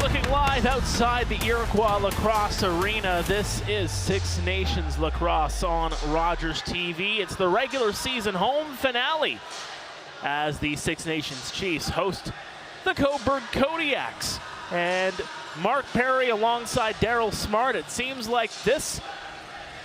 looking live outside the Iroquois Lacrosse Arena. This is Six Nations Lacrosse on RogersTV. It's the regular season home finale as the Six Nations Chiefs host the Cobourg Kodiaks. And Mark Perry alongside Daryl Smart. It seems like this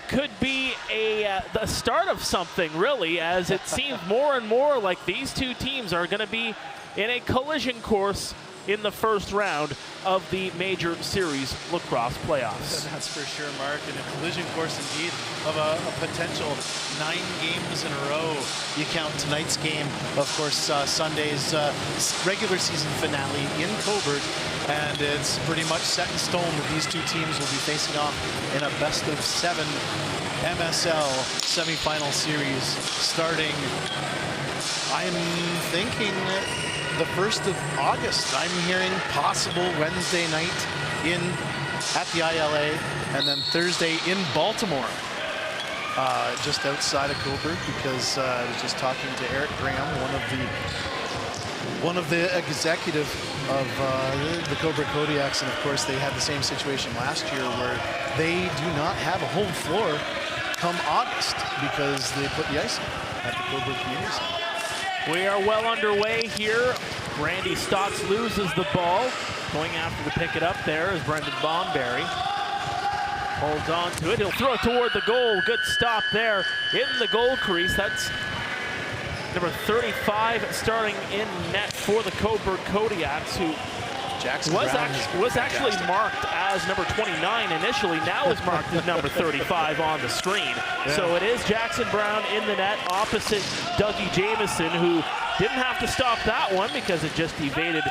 could be the start of something, really, as it seems more and more like these two teams are going to be in a collision course in the first round of the Major Series Lacrosse playoffs. That's for sure, Mark, and a collision course indeed of a potential 9 games in a row. You count tonight's game, of course, Sunday's regular season finale in Cobourg, and it's pretty much set in stone that these two teams will be facing off in a best-of-7 MSL semifinal series starting, I'm thinking, the 1st of August. I'm hearing possible Wednesday night at the ILA, and then Thursday in Baltimore, just outside of Cobourg, because I was just talking to Eric Graham, one of the executive of the Cobourg Kodiaks, and of course they had the same situation last year where they do not have a home floor come August because they put the ice in at the Cobourg Community Center. We are well underway here. Randy Stotts loses the ball. Going after to pick it up there is Brendan Bomberry. Holds on to it. He'll throw it toward the goal. Good stop there in the goal crease. That's number 35 starting in net for the Cobourg Kodiaks, who was actually marked as number 29 initially, now is marked as number 35 on the screen. Yeah. So it is Jackson Brown in the net opposite Dougie Jamieson, who didn't have to stop that one because it just evaded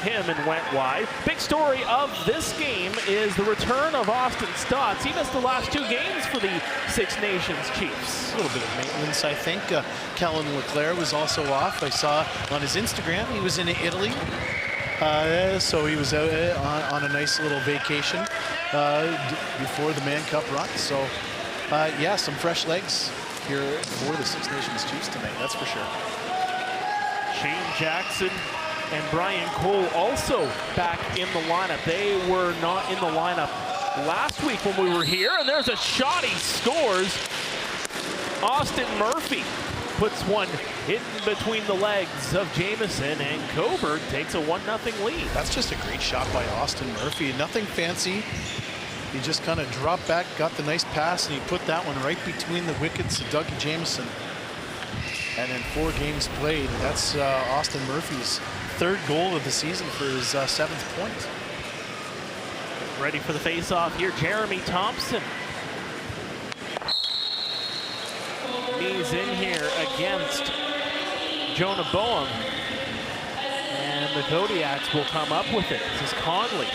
him and went wide. Big story of this game is the return of Austin Stotts. He missed the last 2 games for the Six Nations Chiefs. A little bit of maintenance, I think. Kellen Leclerc was also off. I saw on his Instagram he was in Italy. So he was out on a nice little vacation before the Man Cup run. So, yeah, some fresh legs here for the Six Nations Chiefs tonight, that's for sure. Shane Jackson and Brian Cole also back in the lineup. They were not in the lineup last week when we were here, and there's a shot. He scores. Austin Murphy puts one in between the legs of Jamieson, and Cobourg takes a 1-0 lead. That's just a great shot by Austin Murphy. Nothing fancy. He just kind of dropped back, got the nice pass, and he put that one right between the wickets of Dougie Jamieson. And in 4 games played, that's Austin Murphy's 3rd goal of the season for his 7th point. Ready for the face-off here, Jeremy Thompson. Knees in here against Jonah Boehm. And the Kodiaks will come up with it. This is Conley.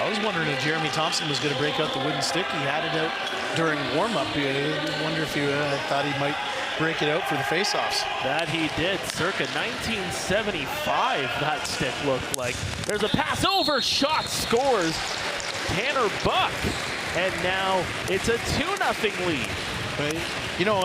I was wondering if Jeremy Thompson was going to break out the wooden stick. He had it out during warm-up. I wonder if he thought he might break it out for the face-offs. That he did. Circa 1975, that stick looked like. There's a pass over, shot, scores. Tanner Buck. And now it's a 2-0 lead. Right. You know,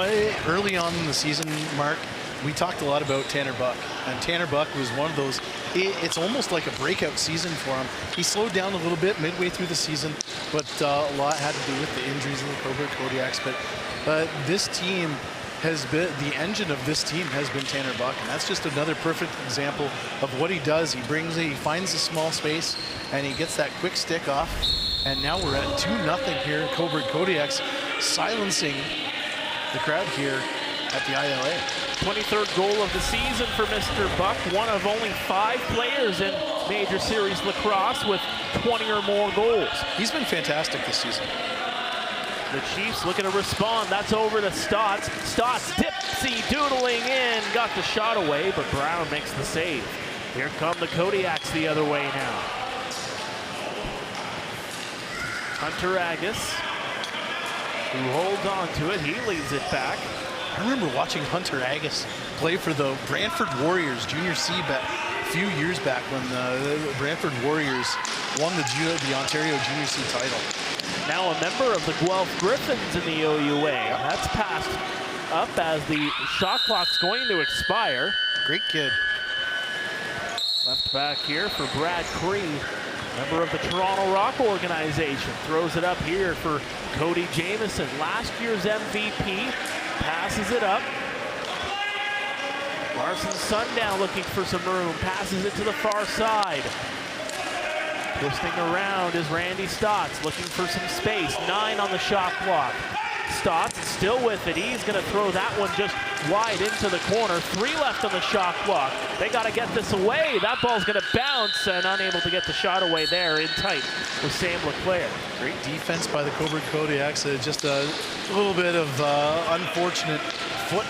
early on in the season, Mark, we talked a lot about Tanner Buck, and Tanner Buck was one of those, it's almost like a breakout season for him. He slowed down a little bit midway through the season, but a lot had to do with the injuries in the Cobourg Kodiaks. But this team has been, the engine of this team has been Tanner Buck, and that's just another perfect example of what he does. He finds a small space, and he gets that quick stick off. And now we're at 2-0 here at Cobourg Kodiaks, silencing the crowd here at the ILA. 23rd goal of the season for Mr. Buck, one of only 5 players in Major Series Lacrosse with 20 or more goals. He's been fantastic this season. The Chiefs looking to respond. That's over to Stotts. Stotts dipsy-doodling in, got the shot away, but Brown makes the save. Here come the Kodiaks the other way now. Hunter Agus, who holds on to it. He leads it back. I remember watching Hunter Agus play for the Brantford Warriors Junior C a few years back when the Brantford Warriors won the Ontario Junior C title. Now a member of the Guelph Griffins in the OUA. That's passed up as the shot clock's going to expire. Great kid. Left back here for Brad Cree. member of the Toronto Rock organization, throws it up here for Cody Jamieson, last year's MVP, passes it up. Larson Sundown looking for some room, passes it to the far side. Twisting around is Randy Stotts, looking for some space. 9 on the shot clock. Stotts still with it. He's going to throw that one just wide into the corner. 3 left on the shot clock. They got to get this away. That ball's going to bounce, and unable to get the shot away there in tight with Sam LeClaire. Great defense by the Cobourg Kodiaks. Just a little bit of unfortunate foot.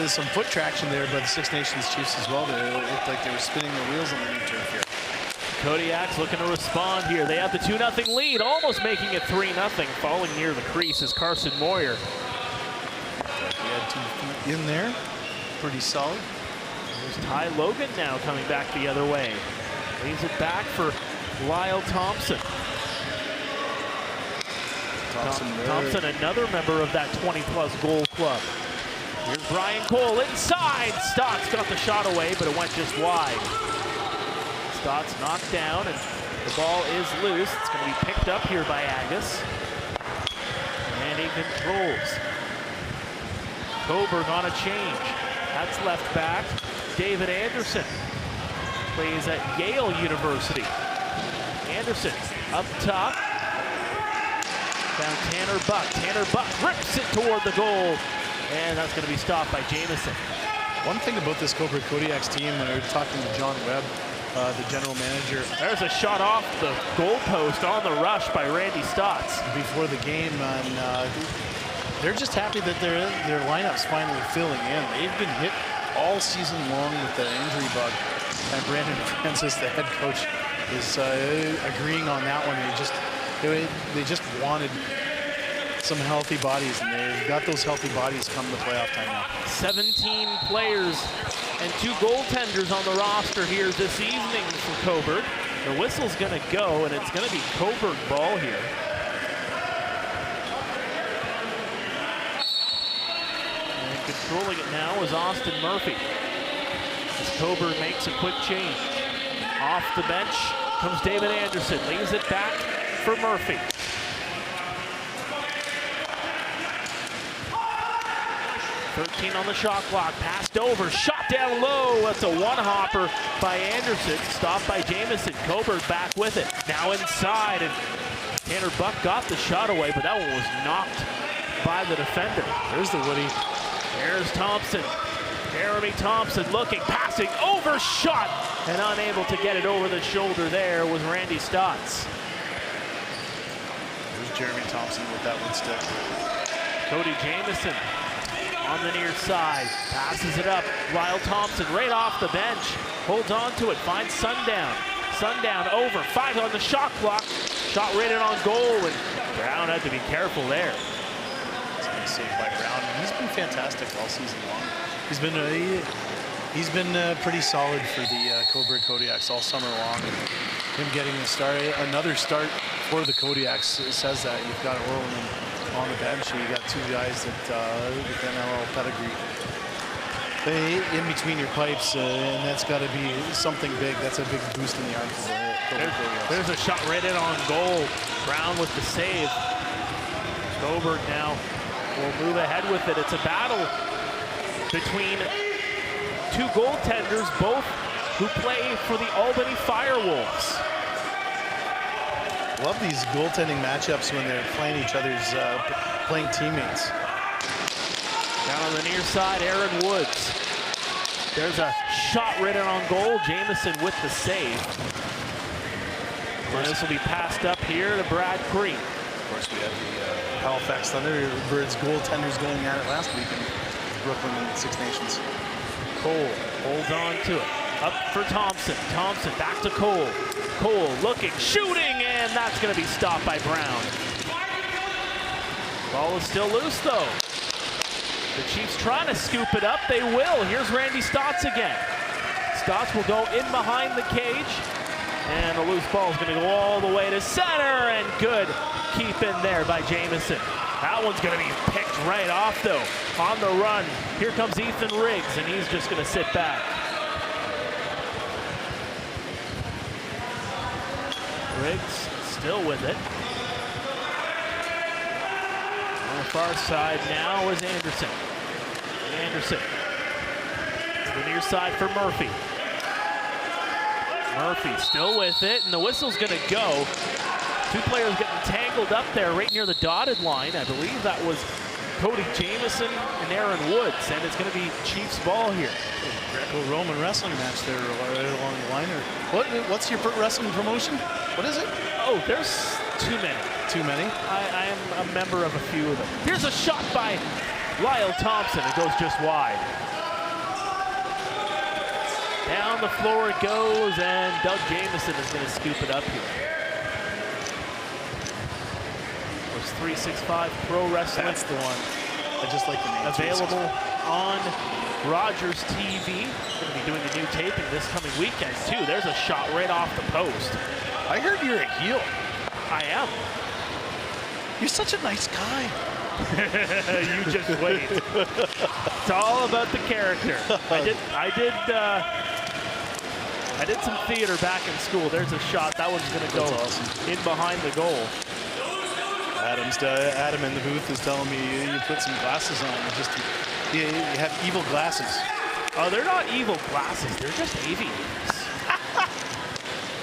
Some foot traction there by the Six Nations Chiefs as well. It looked like they were spinning their wheels on the new turf here. Kodiaks looking to respond here. They have the 2-0 lead, almost making it 3-0. Falling near the crease is Carson Moyer. He had 2 feet in there. Pretty solid. There's Ty Logan now coming back the other way. Leaves it back for Lyle Thompson. Thompson, another member of that 20-plus goal club. Here's Brian Cole inside. Stotts got the shot away, but it went just wide. Stotts knocked down, and the ball is loose. It's going to be picked up here by Agus. And he controls. Cobourg on a change. That's left back. David Anderson plays at Yale University. Anderson up top. Found Tanner Buck. Tanner Buck rips it toward the goal. And that's going to be stopped by Jamieson. One thing about this Cobourg Kodiaks team, when we were talking to John Webb, the general manager. There's a shot off the goalpost on the rush by Randy Stotts. Before the game, and they're just happy that their lineup's finally filling in. They've been hit all season long with the injury bug. And Brandon Francis, the head coach, is agreeing on that one. They just wanted some healthy bodies, and they've got those healthy bodies come to playoff time now. 17 players and 2 goaltenders on the roster here this evening for Cobourg. The whistle's going to go, and it's going to be Cobourg ball here. And controlling it now is Austin Murphy. As Cobourg makes a quick change. Off the bench comes David Anderson, leaves it back for Murphy. .13 on the shot clock, passed over, shot down low. That's a one-hopper by Anderson, stopped by Jamieson. Cobourg back with it, now inside, and Tanner Buck got the shot away, but that one was knocked by the defender. There's the Woody. There's Thompson. Jeremy Thompson looking, passing, overshot, and unable to get it over the shoulder there was Randy Stotts. There's Jeremy Thompson with that one stick. Cody Jamieson on the near side, passes it up. Lyle Thompson right off the bench, holds on to it, finds Sundown. Sundown over, 5 on the shot clock. Shot rated on goal, and Brown had to be careful there. It's nice save by Brown. He's been fantastic all season long. He's been pretty solid for the Cobourg Kodiaks all summer long. Him getting a start, another start for the Kodiaks says that. You've got Orlin on the bench, and you got 2 guys that with NLL pedigree in between your pipes, and that's got to be something big. That's a big boost in the arm for the Cobourg Kodiaks. There's a shot right in on goal. Brown with the save. Cobourg now will move ahead with it. It's a battle between 2 goaltenders, both who play for the Albany Firewolves. Love these goaltending matchups when they're playing each other's playing teammates. Down on the near side, Aaron Woods. There's a shot right in on goal. Jamieson with the save. And this will be passed up here to Brad Cree. Of course, we had the Halifax Thunderbirds goaltenders going at it last week in Brooklyn and Six Nations. Cole holds on to it. Up for Thompson. Thompson back to Cole. Cole looking, shooting, and that's going to be stopped by Brown. Ball is still loose, though. The Chiefs trying to scoop it up. They will. Here's Randy Stotts again. Stotts will go in behind the cage, and the loose ball is going to go all the way to center, and good keep in there by Jamieson. That one's going to be picked right off, though. On the run, here comes Ethan Riggs, and he's just going to sit back. Riggs still with it. On the far side now is Anderson. Anderson to the near side for Murphy. Murphy still with it, and the whistle's gonna go. Two players getting tangled up there right near the dotted line. I believe that was Cody Jamieson and Aaron Woods, and it's gonna be Chiefs ball here. Greco-Roman wrestling match there right along the line. What's your wrestling promotion? What is it? Oh, there's too many. Too many? I am a member of a few of them. Here's a shot by Lyle Thompson. It goes just wide. Down the floor it goes, and Doug Jamieson is going to scoop it up here. There's 365 Pro Wrestling. That's the one. I just like the name. Available on RogersTV. Going to be doing a new taping this coming weekend, too. There's a shot right off the post. I heard you're a heel. I am. You're such a nice guy. You just wait. It's all about the character. I did some theater back in school. There's a shot. That one's going to go awesome. in behind the goal. Adam in the booth is telling me you put some glasses on. You have evil glasses. Oh, they're not evil glasses. They're just aviators.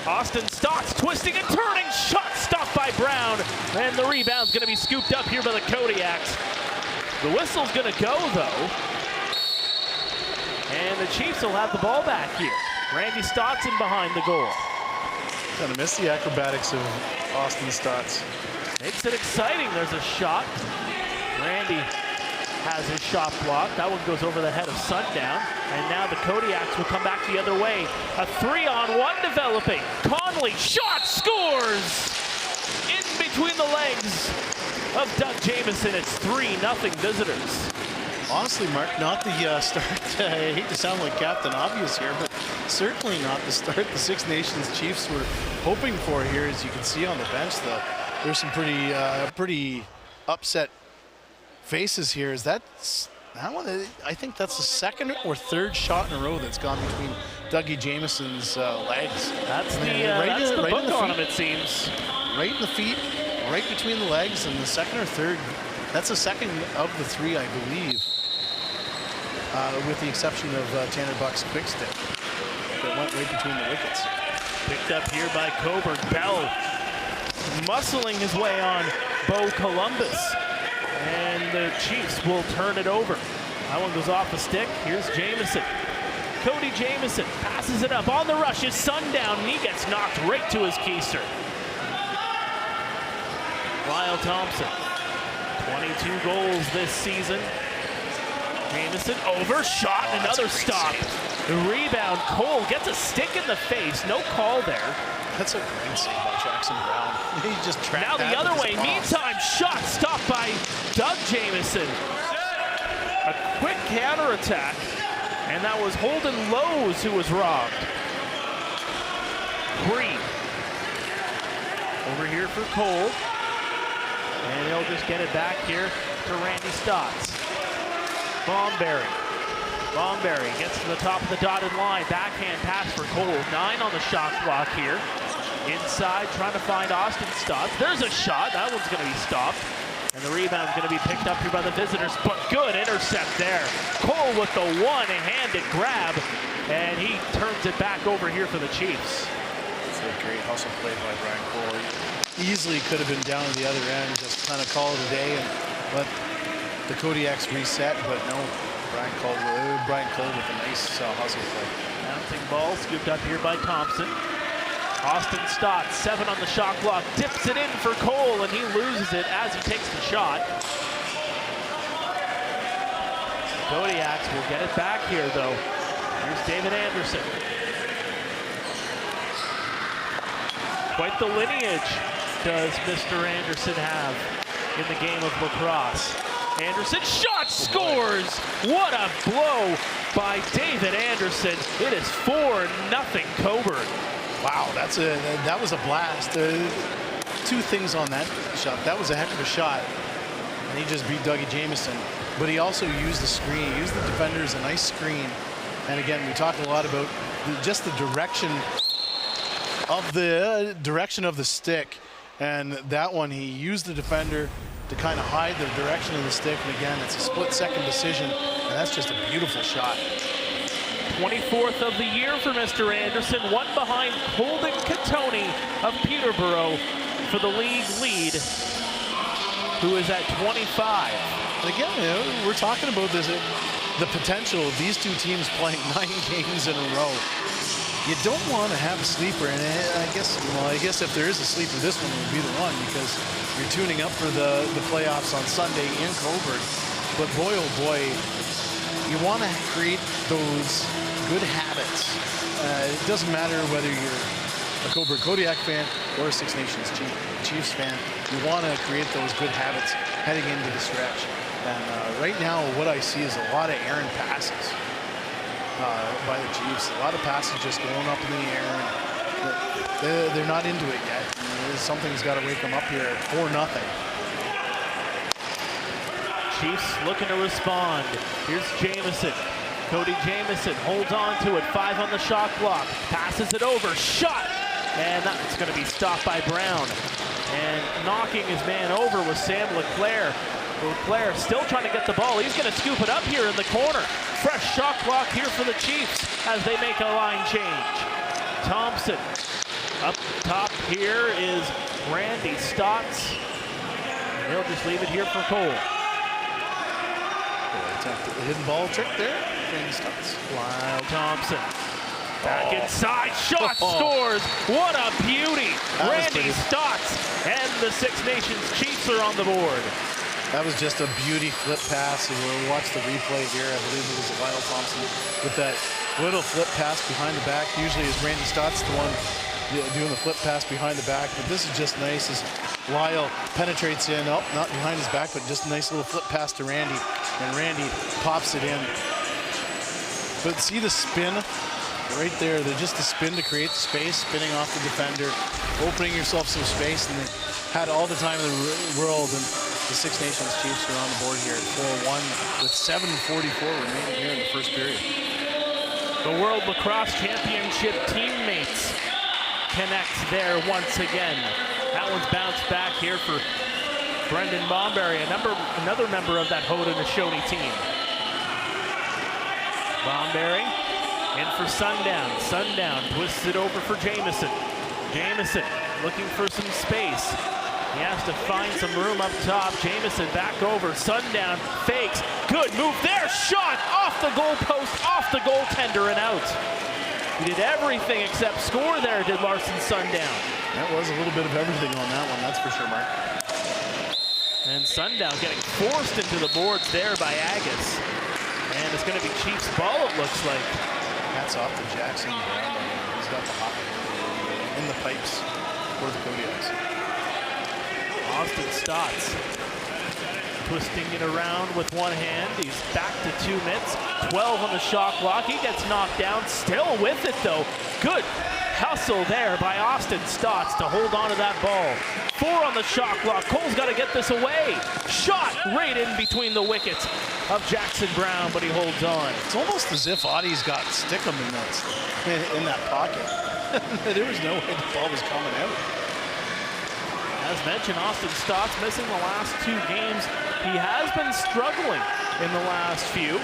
Austin Stotts twisting and turning. Shot stopped by Brown. And the rebound's going to be scooped up here by the Kodiaks. The whistle's going to go, though. And the Chiefs will have the ball back here. Randy Stotts in behind the goal. Kind of miss the acrobatics of Austin Stotts. Makes it exciting. There's a shot. Randy has his shot blocked. That one goes over the head of Sundown. And now the Kodiaks will come back the other way. A 3-on-1 developing. Conley, shot, scores! In between the legs of Doug Jamieson. It's 3-0 visitors. Honestly, Mark, not the start. I hate to sound like Captain Obvious here, but certainly not the start the Six Nations Chiefs were hoping for here. As you can see on the bench, there's some pretty upset faces here. Is that one? I think that's the second or third shot in a row that's gone between Dougie Jamieson's legs. That's the book on him, it seems. Right in the feet, right between the legs, and the second or third. That's the second of the three, I believe, with the exception of Tanner Buck's quick stick that went right between the wickets. Picked up here by Cobourg. Bell muscling his way on Bo Columbus. And the Chiefs will turn it over. That one goes off the stick. Here's Jamieson. Cody Jamieson passes it up. On the rush is Sundown, and he gets knocked right to his keister. Lyle Thompson, 22 goals this season. Jamieson overshot, and another stop. The rebound, Cole gets a stick in the face. No call there. That's a great save by Jackson Brown. He just trapped. Now the other way. Meantime, shot stopped by Doug Jamieson. A quick counterattack, and that was Holden Lowe's who was robbed. Green over here for Cole, and he'll just get it back here to Randy Stotts. Bomberry gets to the top of the dotted line. Backhand pass for Cole. 9 on the shot clock here. Inside, trying to find Austin Stotts. There's a shot. That one's going to be stopped. And the rebound's going to be picked up here by the visitors. But good intercept there. Cole with the one-handed grab. And he turns it back over here for the Chiefs. It's a great hustle play by Brian Cole. He easily could have been down at the other end, just kind of call it a day and let the Kodiaks reset. But no, Brian Cole with a nice hustle play. Bouncing ball scooped up here by Thompson. Austin Stotts, 7 on the shot clock, dips it in for Cole, and he loses it as he takes the shot. Kodiaks will get it back here, though. Here's David Anderson. Quite the lineage does Mr. Anderson have in the game of lacrosse. Anderson, shot, scores! What a blow by David Anderson. It is 4-0 Cobourg. Wow, that was a blast. Two things on that shot. That was a heck of a shot, and he just beat Dougie Jamieson. But he also used the screen. He used the defender as a nice screen. And again, we talked a lot about just the direction of the direction of the stick. And that one, he used the defender to kind of hide the direction of the stick. And again, it's a split-second decision, and that's just a beautiful shot. 24th of the year for Mr. Anderson, one behind Holden Catoni of Peterborough for the league lead, who is at 25. And again, you know, we're talking about this, the potential of these two teams playing 9 games in a row. You don't want to have a sleeper, and I guess if there is a sleeper, this one would be the one, because you're tuning up for the playoffs on Sunday in Cobourg. But boy, oh boy, you want to create those good habits. It doesn't matter whether you're a Cobourg Kodiak fan or a Six Nations Chiefs fan. You want to create those good habits heading into the stretch. And right now, what I see is a lot of errant passes by the Chiefs. A lot of passes just going up in the air. And they're not into it yet. Something's got to wake them up here at 4-0. Chiefs looking to respond. Here's Jamieson. Cody Jamieson holds on to it. 5 on the shot clock. Passes it over. Shot! And that's going to be stopped by Brown. And knocking his man over was Sam Leclerc. Leclerc still trying to get the ball. He's going to scoop it up here in the corner. Fresh shot clock here for the Chiefs as they make a line change. Thompson. Up top here is Randy Stotts. And he'll just leave it here for Cole. The hidden ball trick there. Randy Stotts. Lyle Thompson. Back inside. Shot scores. What a beauty. Randy Stotts and the Six Nations Chiefs are on the board. That was just a beauty flip pass. And we'll watch the replay here. I believe it was Lyle Thompson with that little flip pass behind the back. Usually is Randy Stotts the one doing the flip pass behind the back. But this is just nice as Lyle penetrates in. Oh, not behind his back, but just a nice little flip pass to Randy. And Randy pops it in. But see the spin right there. They're just the spin to create the space, spinning off the defender, opening yourself some space, and they had all the time in the world. And the Six Nations Chiefs are on the board here at 4-1 with 7:44 remaining here in the first period. The World Lacrosse Championship teammates connect there once again. That one's bounced back here for Brendan Bomberry, another member of that Haudenosaunee team. Bomberry in for Sundown. Sundown twists it over for Jamieson. Jamieson looking for some space. He has to find some room up top. Jamieson back over. Sundown fakes. Good move there. Shot off the goalpost, off the goaltender, and out. He did everything except score there, did Larson Sundown. That was a little bit of everything on that one, that's for sure, Mark. And Sundown getting forced into the boards there by Agus. And it's going to be Chiefs ball, it looks like. Hats off to Jackson. He's got the hop in the pipes for the Kodiaks. Austin Stotts twisting it around with one hand. He's back to 2 minutes. 12 on the shot clock. He gets knocked down. Still with it, though. Good hustle there by Austin Stotts to hold on to that ball. 4 on the shot clock. Cole's got to get this away. Shot right in between the wickets of Jackson Brown, but he holds on. It's almost as if Audie's got Stickham in that pocket. There was no way the ball was coming out. As mentioned, Austin Stotts missing the last 2 games. He has been struggling in the last few.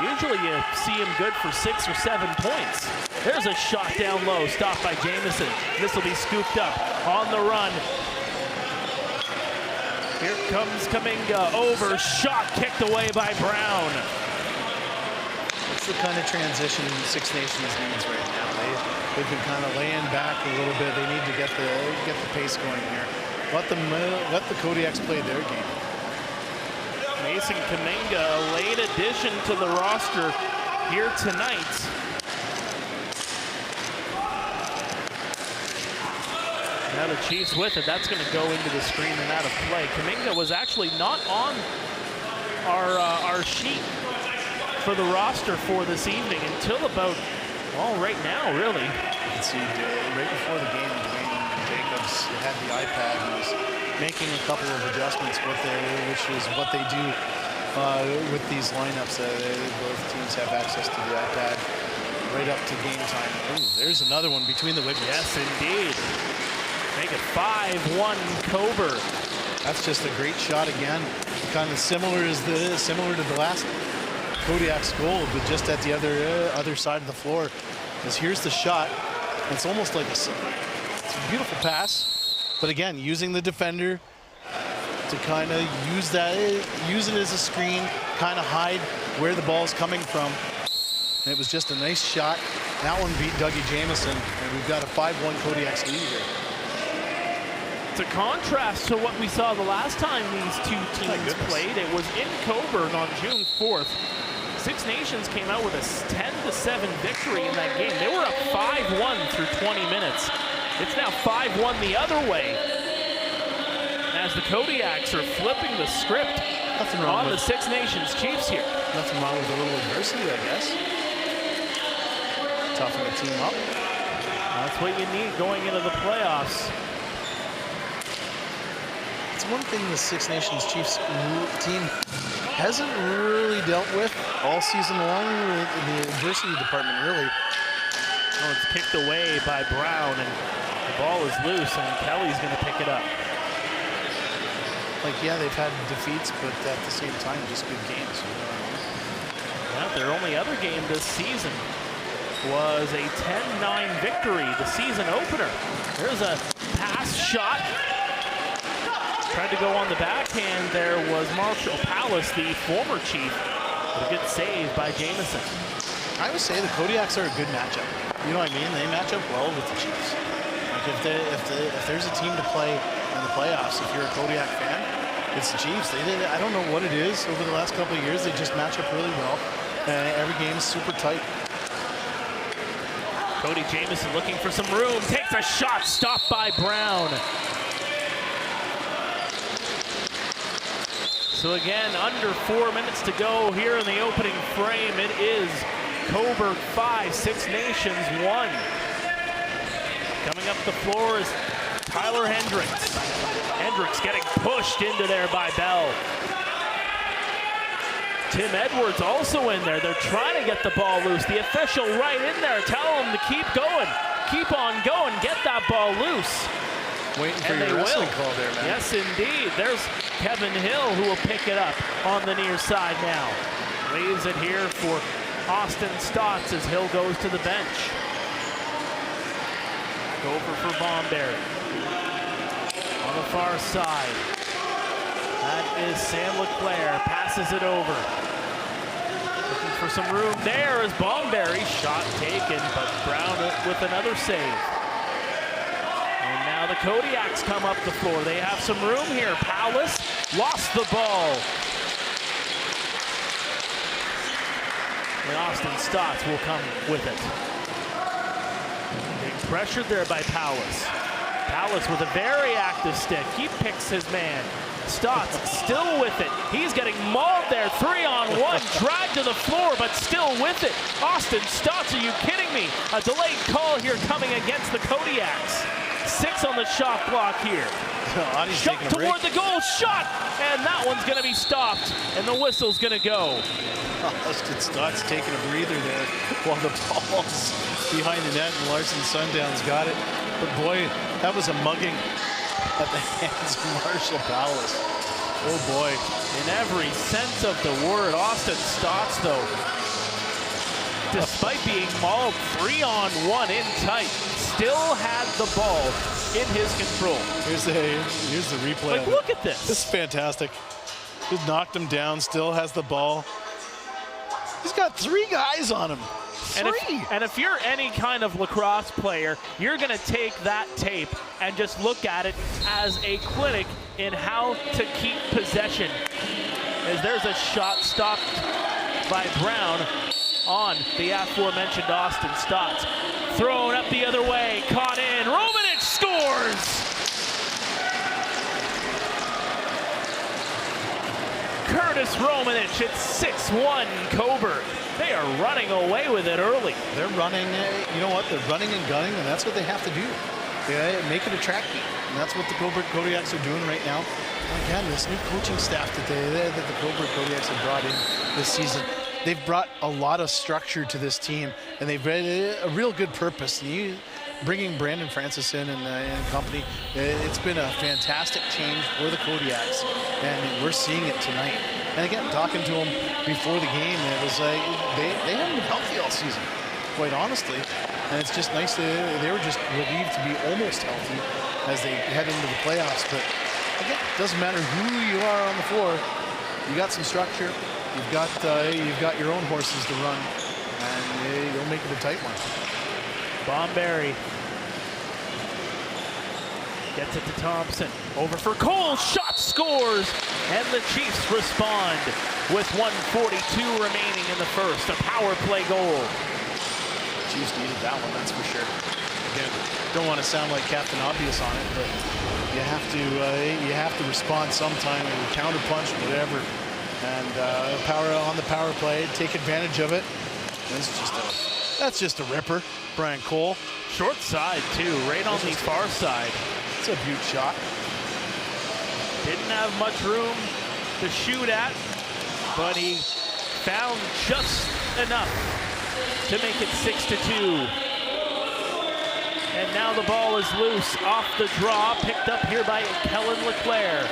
Usually you see him good for 6 or 7 points. There's a shot down low, stopped by Jamieson. This will be scooped up on the run. Here comes Kaminga, over, shot kicked away by Brown. It's the kind of transition Six Nations needs right now. They've been kind of laying back a little bit. They need to get the pace going here. Let the Kodiaks play their game. Mason Kaminga, a late addition to the roster here tonight. Now the Chiefs with it. That's going to go into the screen and out of play. Kaminga was actually not on our sheet for the roster for this evening until about, well, right now, really. You can see right before the game, Dwayne Jacobs had the iPad and was making a couple of adjustments which is what they do with these lineups. Both teams have access to the iPad. right up to game time. Ooh, there's another one between the wickets. Yes, indeed. Make it 5-1 Cobourg. That's just a great shot again. Kind of similar to the last Kodiaks goal, but just at the other side of the floor. Because here's the shot. It's almost like it's a beautiful pass, but again, using the defender to kind of use it as a screen, kind of hide where the ball is coming from. And it was just a nice shot. That one beat Dougie Jamieson, and we've got a 5-1 Kodiaks lead here. It's a contrast to what we saw the last time these two teams played. It was in Cobourg on June 4th. Six Nations came out with a 10-7 victory in that game. They were up 5-1 through 20 minutes. It's now 5-1 the other way, as the Kodiaks are flipping the script on the Six Nations Chiefs here. Nothing wrong with a little adversity, I guess. Toughen the team up. That's what you need going into the playoffs. It's one thing the Six Nations Chiefs team hasn't really dealt with all season long in the adversity department, really. Oh, it's kicked away by Brown, and the ball is loose, and Kelly's going to pick it up. Like, yeah, they've had defeats, but at the same time, just good games. You know what I mean? Yeah, their only other game this season was a 10-9 victory, the season opener. There's a pass shot. Tried to go on the backhand. There was Marshall Palace, the former Chief. A good save by Jamieson. I would say the Kodiaks are a good matchup. You know what I mean? They match up well with the Chiefs. Like if there's a team to play in the playoffs, if you're a Kodiak fan, it's the Chiefs. I don't know what it is over the last couple of years. They just match up really well. Every game is super tight. Cody Jamieson looking for some room. Takes a shot, stopped by Brown. So again, under 4 minutes to go here in the opening frame. It is Cobourg 5, Six Nations 1. Coming up the floor is Tyler Hendricks. Hendricks getting pushed into there by Bell. Tim Edwards also in there. They're trying to get the ball loose. The official right in there. Tell them to keep going. Keep on going. Get that ball loose. Waiting for your wrestling call there, man. Yes, indeed. There's Kevin Hill, who will pick it up on the near side now. Leaves it here for Austin Stotts as Hill goes to the bench. Back over for Bomberry. On the far side. That is Sam LeClaire. Passes it over. Looking for some room there is Bomberry. Shot taken, but Brown with another save. And now the Kodiaks come up the floor. They have some room here. Powless lost the ball. And Austin Stotts will come with it. Being pressured there by Powless. Powless with a very active stick. He picks his man. Stotts still with it. He's getting mauled there. 3-on-1. Dragged to the floor, but still with it. Austin Stotts, are you kidding me? A delayed call here coming against the Kodiaks. 6 on the shot clock here. Shot toward the goal, shot! And that one's going to be stopped, and the whistle's going to go. Austin Stotts taking a breather there while the ball's behind the net, and Larson Sundown's got it. But boy, that was a mugging at the hands of Marshall Palace. Oh boy. In every sense of the word, Austin Stotts, though, despite being mauled 3-on-1 in tight, still had the ball in his control. Here's the replay. Like, look at this. This is fantastic. Just knocked him down, still has the ball. He's got 3 guys on him. And if you're any kind of lacrosse player, you're going to take that tape and just look at it as a clinic in how to keep possession. As there's a shot stopped by Brown on the aforementioned Austin Stotts. Thrown up the other way, caught in. Romanich scores! Curtis Romanich, it's 6-1 Cobourg. They are running away with it early. They're running, you know what? They're running and gunning, and that's what they have to do. They make it a track meet, and that's what the Cobourg Kodiaks are doing right now. And again, this new coaching staff that the Cobourg Kodiaks have brought in this season, they've brought a lot of structure to this team, and they've brought a real good purpose. And bringing Brandon Francis in and company, it's been a fantastic change for the Kodiaks, and we're seeing it tonight. And again, talking to them before the game, it was like they haven't been healthy all season, quite honestly. And it's just nice that they were just relieved to be almost healthy as they head into the playoffs. But again, it doesn't matter who you are on the floor. You got some structure. You've got your own horses to run, and you'll make it a tight one. Bomberry gets it to Thompson. Over for Cole. Shot scores, and the Chiefs respond with 1:42 remaining in the first. A power play goal. Chiefs needed that one, that's for sure. Again, don't want to sound like Captain Obvious on it, but you have to respond sometime and counterpunch, whatever. And power on the power play, take advantage of it. That's just a ripper. Brian Cole. Short side too, right on the far side. It's a beaut shot. Didn't have much room to shoot at, but he found just enough to make it 6-2. And now the ball is loose off the draw, picked up here by Kellen LeClaire.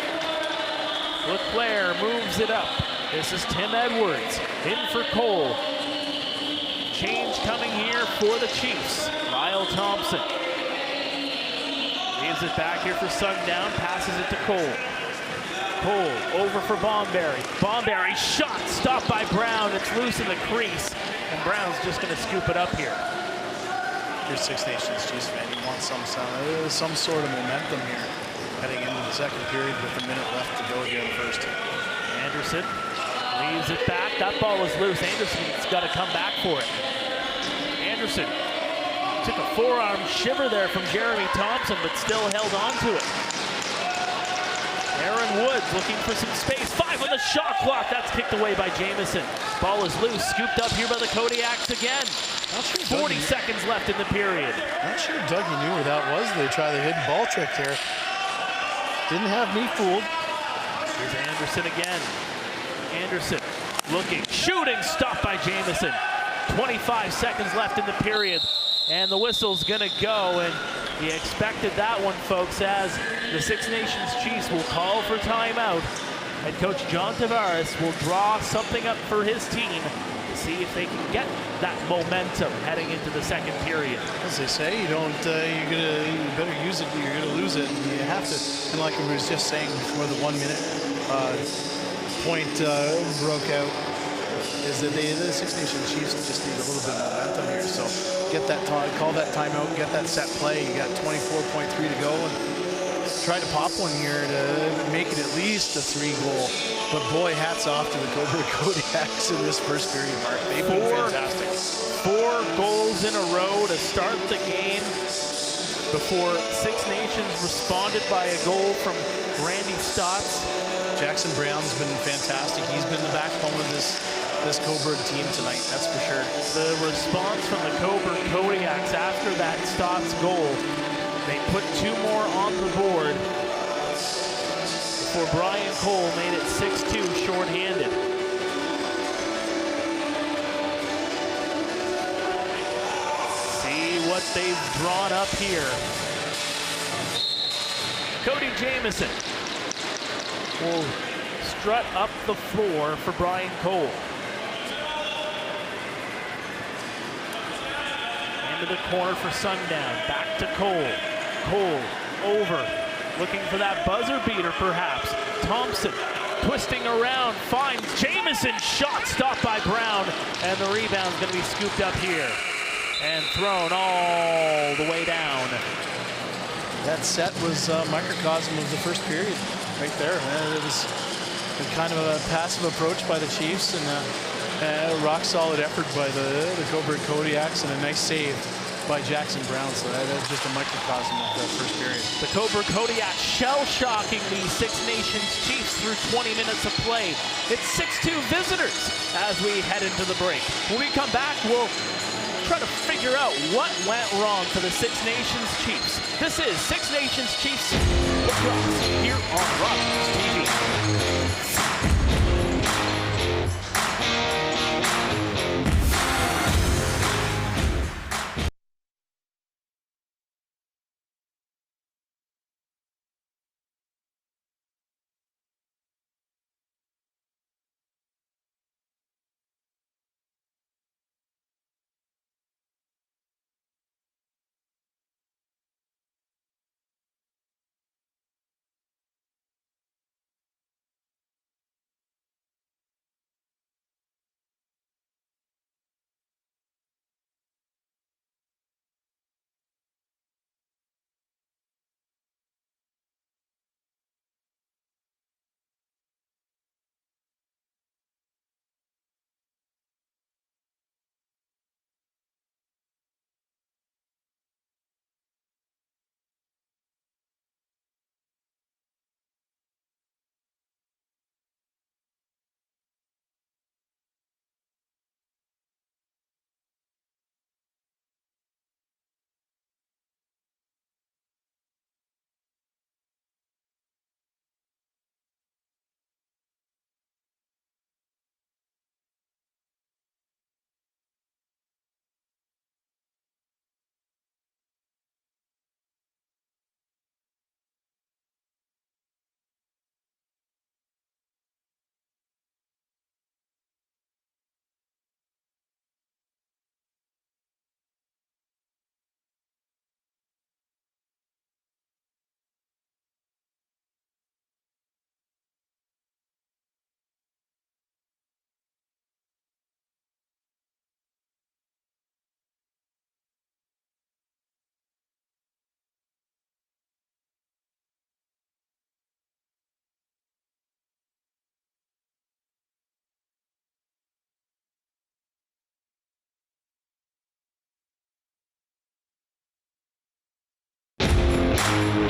LeClaire moves it up. This is Tim Edwards in for Cole. Change coming here for the Chiefs. Lyle Thompson leaves it back here for Sundown, passes it to Cole. Cole over for Bomberry. Bomberry shot stopped by Brown. It's loose in the crease, and Brown's just going to scoop it up here. If you're Six Nations Chiefs fan, you want some sort of momentum here heading into the second period with a minute left to go here in the first. Anderson leaves it back. That ball is loose. Anderson's got to come back for it. Anderson took a forearm shiver there from Jeremy Thompson, but still held on to it. Aaron Woods looking for some space. 5 on the shot clock. That's kicked away by Jamieson. Ball is loose. Scooped up here by the Kodiaks again. 40 seconds left in the period. Not sure Dougie knew where that was. They try the hidden ball trick there. Didn't have me fooled. Here's Anderson again. Anderson looking, shooting, stopped by Jamieson. 25 seconds left in the period, and the whistle's gonna go, and you expected that one, folks, as the Six Nations Chiefs will call for timeout. Head coach John Tavares will draw something up for his team to see if they can get that momentum heading into the second period. As they say, you better use it, you're gonna lose it. You have to, and like we was just saying before the 1 minute point broke out, is that the Six Nations Chiefs just need a little bit of momentum here. So get that call that timeout, get that set play. You got 24.3 to go, and try to pop one here to make it at least a 3-goal. But boy, hats off to the Cobourg Kodiaks in this first period, Mark. They've been fantastic. 4 goals in a row to start the game before Six Nations responded by a goal from Randy Stotts. Jackson Brown's been fantastic. He's been the backbone of this Cobourg team tonight, that's for sure. The response from the Cobourg Kodiaks after that Stotts goal, they put 2 more on the board before Brian Cole made it 6-2 shorthanded. See what they've drawn up here. Cody Jamieson will strut up the floor for Brian Cole. Into the corner for Sundown. Back to Cole. Cole over. Looking for that buzzer beater, perhaps. Thompson twisting around. Finds Jamieson. Shot stopped by Brown. And the rebound's going to be scooped up here. And thrown all the way down. That set was a microcosm of the first period right there. It was kind of a passive approach by the Chiefs, and a rock solid effort by the Cobourg Kodiaks, and a nice save by Jackson Brown. So that was just a microcosm of the first period. The Cobourg Kodiaks shell-shocking the Six Nations Chiefs through 20 minutes of play. It's 6-2 visitors as we head into the break. When we come back, we'll try to figure out what went wrong for the Six Nations Chiefs. This is Six Nations Chiefs Lacrosse here on Rogers TV. Welcome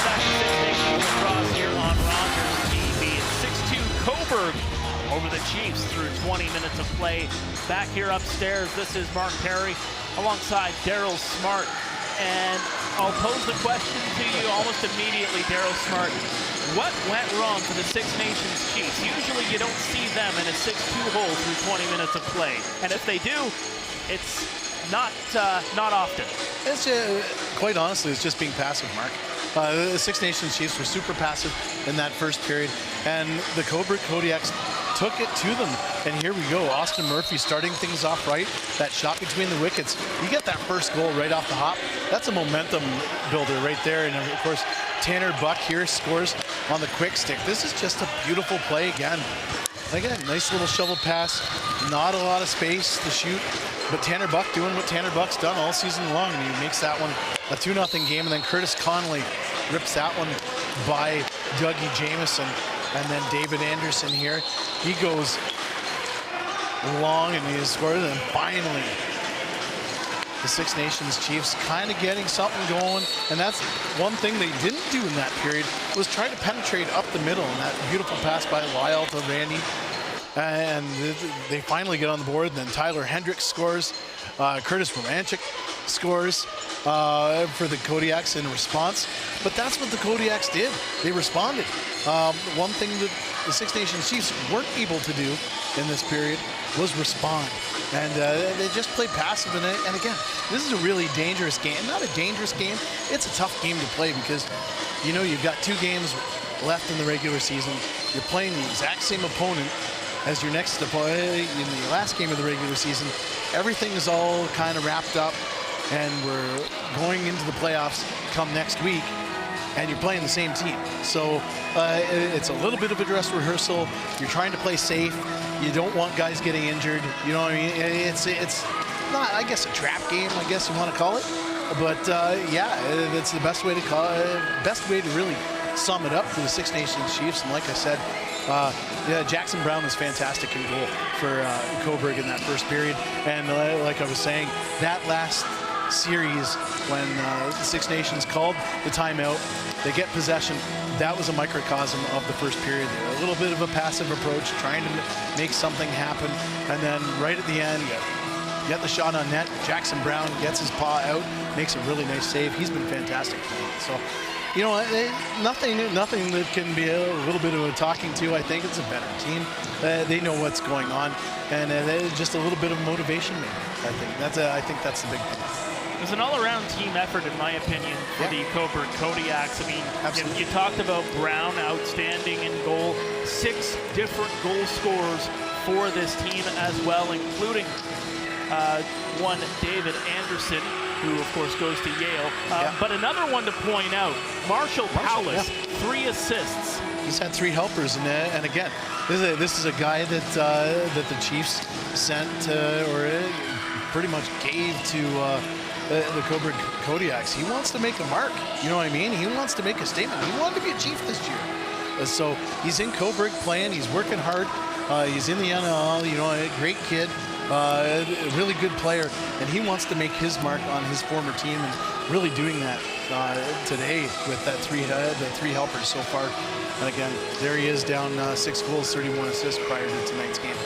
back to Six Nations Lacrosse here on RogersTV. It's 6-2 Cobourg over the Chiefs through 20 minutes of play. Back here upstairs, this is Mark Perry alongside Daryl Smart. And I'll pose the question to you almost immediately, Daryl Smart. What went wrong for the Six Nations Chiefs? Usually you don't see them in a 6-2 hole through 20 minutes of play. And if they do, it's not often. It's quite honestly, it's just being passive, Mark. The Six Nations Chiefs were super passive in that first period, and the Cobourg Kodiaks took it to them. And here we go, Austin Murphy starting things off right. That shot between the wickets. You get that first goal right off the hop. That's a momentum builder right there. And of course, Tanner Buck here scores on the quick stick. This is just a beautiful play again. Again, nice little shovel pass. Not a lot of space to shoot. But Tanner Buck doing what Tanner Buck's done all season long, and he makes that one a 2-0 game. And then Curtis Connolly rips that one by Dougie Jamieson. And then David Anderson here, he goes long and he scores. And finally, the Six Nations Chiefs kind of getting something going. And that's one thing they didn't do in that period, was try to penetrate up the middle. And that beautiful pass by Lyle to Randy. And they finally get on the board. And then Tyler Hendricks scores. Curtis Romanchik scores for the Kodiaks in response. But that's what the Kodiaks did. They responded. One thing that the Six Nations Chiefs weren't able to do in this period was respond. And they just played passive. And again, this is a really dangerous game. Not a dangerous game. It's a tough game to play because, you know, you've got 2 games left in the regular season. You're playing the exact same opponent as your next opponent in the last game of the regular season. Everything is all kind of wrapped up, and we're going into the playoffs come next week, and you're playing the same team. So it's a little bit of a dress rehearsal. You're trying to play safe. You don't want guys getting injured. You know what I mean? It's not, I guess, a trap game, I guess you want to call it. But yeah, that's the best way to call it. Best way to really sum it up for the Six Nations Chiefs. And like I said, yeah, Jackson Brown was fantastic in goal for Cobourg in that first period. And like I was saying, that last series when the Six Nations called the timeout, they get possession. That was a microcosm of the first period. A little bit of a passive approach, trying to make something happen. And then right at the end, you get the shot on net. Jackson Brown gets his paw out, makes a really nice save. He's been fantastic. So, you know, nothing that can be a little bit of a talking to. I think it's a better team. They know what's going on, and just a little bit of motivation, maybe. I think that's the big thing. It was an all-around team effort, in my opinion, for the Cobourg Kodiaks. I mean, you talked about Brown outstanding in goal. 6 different goal scorers for this team as well, including one David Anderson, who of course goes to Yale. But another one to point out, Marshall Powless, 3 assists. He's had 3 helpers, and again, this is a guy that the Chiefs sent or pretty much gave to the Cobourg Kodiaks. He wants to make a mark. You know what I mean? He wants to make a statement. He wanted to be a Chief this year. So he's in Cobourg playing. He's working hard. He's in the NL. You know, a great kid. A really good player, and he wants to make his mark on his former team, and really doing that today with that the 3 helpers so far. And again, there he is down 6 goals, 31 assists prior to tonight's game.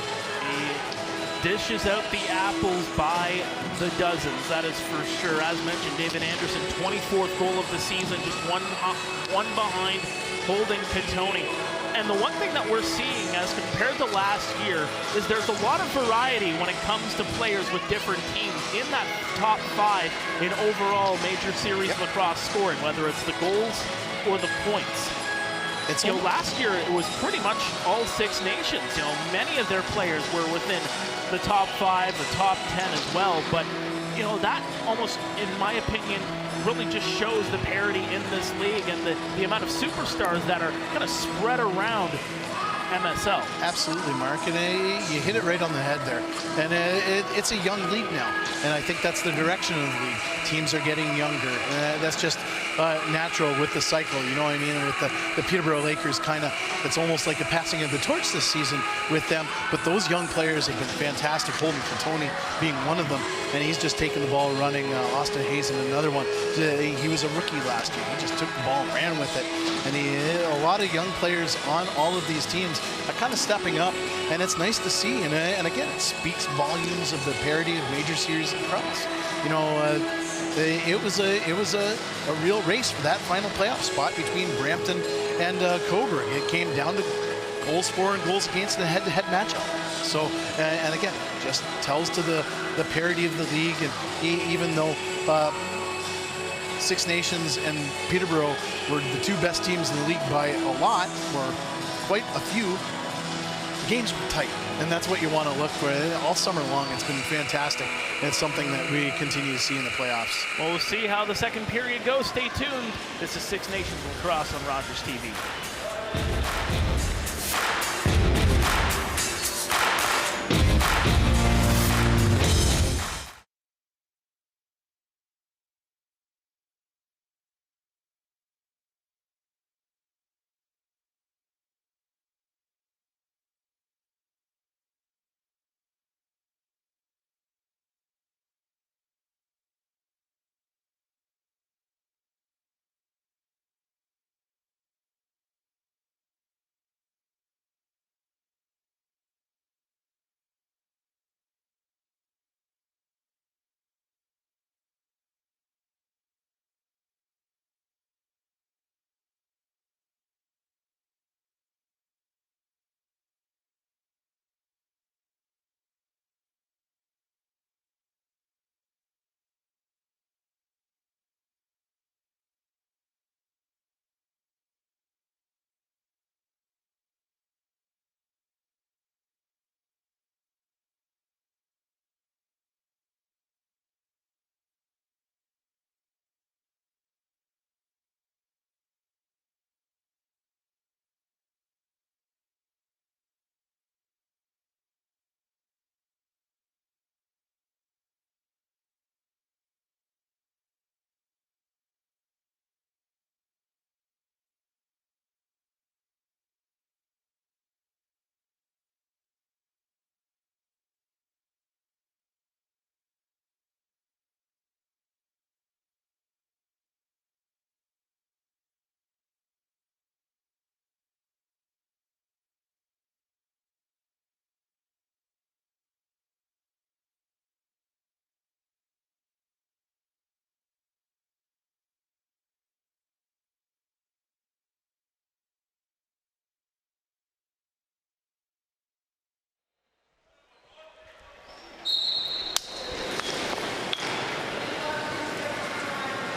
He dishes out the apples by the dozens, that is for sure. As mentioned, David Anderson, 24th goal of the season, just one behind Holden Katoni. And the one thing that we're seeing as compared to last year is there's a lot of variety when it comes to players with different teams in that top 5 in overall major series lacrosse scoring, whether it's the goals or the points. You know, last year it was pretty much all 6 nations. You know, many of their players were within the top 5, the top 10 as well. But you know, that almost, in my opinion, really just shows the parity in this league and the amount of superstars that are kind of spread around MSL. Absolutely, Mark, and you hit it right on the head there. And it's a young league now, and I think that's the direction of the league. Teams are getting younger. That's just natural with the cycle, you know what I mean? And with the Peterborough Lakers kind of, it's almost like a passing of the torch this season with them. But those young players have been fantastic. Holden Catoni being one of them, and he's just taking the ball running. Austin Hazen, another one. He was a rookie last year. He just took the ball and ran with it. And a lot of young players on all of these teams are kind of stepping up, and it's nice to see. And again, it speaks volumes of the parity of major series lacrosse. You know, it was a real race for that final playoff spot between Brampton and Cobourg. It came down to goals for and goals against in a head-to-head matchup. So, and again, just tells to the parity of the league. And even though Six Nations and Peterborough were the two best teams in the league by a lot, or quite a few, the games were tight. And that's what you want to look for. All summer long, it's been fantastic. And it's something that we continue to see in the playoffs. Well, we'll see how the second period goes. Stay tuned. This is Six Nations Lacrosse on Rogers TV.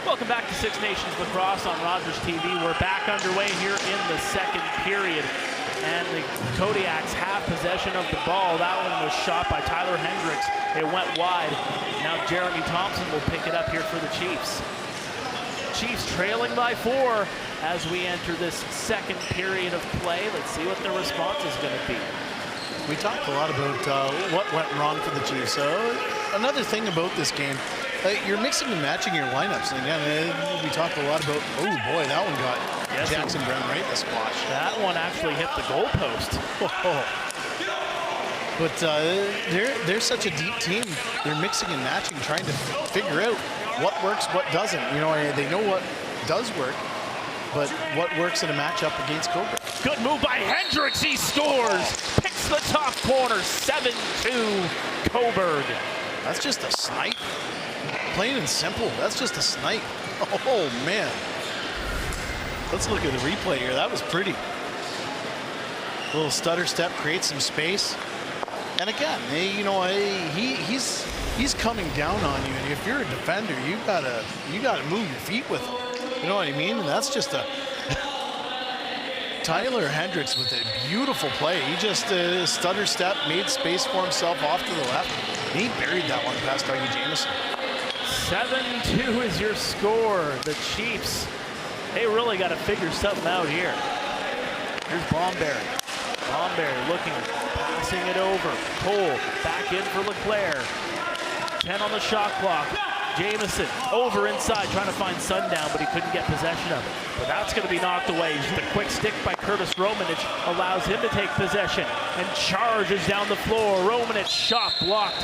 Welcome back to Six Nations Lacrosse on Rogers TV. We're back underway here in the second period. And the Kodiaks have possession of the ball. That one was shot by Tyler Hendricks. It went wide. Now Jeremy Thompson will pick it up here for the Chiefs. Chiefs trailing by 4 as we enter this second period of play. Let's see what the response is going to be. We talked a lot about what went wrong for the Chiefs. Another thing about this game, you're mixing and matching your lineups. And again, we talked a lot about, oh boy, that one got Jackson Brown right in the squash. That one actually hit the goalpost. But they're such a deep team. They're mixing and matching, trying to figure out what works, what doesn't. You know, they know what does work, but what works in a matchup against Cobourg. Good move by Hendricks, he scores! Picks the top corner, 7-2 Cobourg. That's just a snipe. Plain and simple, that's just a snipe. Oh man. Let's look at the replay here, that was pretty. A little stutter step, creates some space. And again, you know, he's coming down on you, and if you're a defender, you gotta move your feet with him. You know what I mean? And that's just a Tyler Hendricks with a beautiful play. He just stutter step, made space for himself off to the left. And he buried that one past Dougie Jameson. 7-2 is your score. The Chiefs, they really got to figure something out here. Here's Bomberry. Bomberry looking, passing it over. Cole back in for LeClaire. 10 on the shot clock. Jamieson over inside, trying to find Sundown, but he couldn't get possession of it. But that's going to be knocked away. Just a quick stick by Curtis Romanich allows him to take possession and charges down the floor. Romanich shot blocked.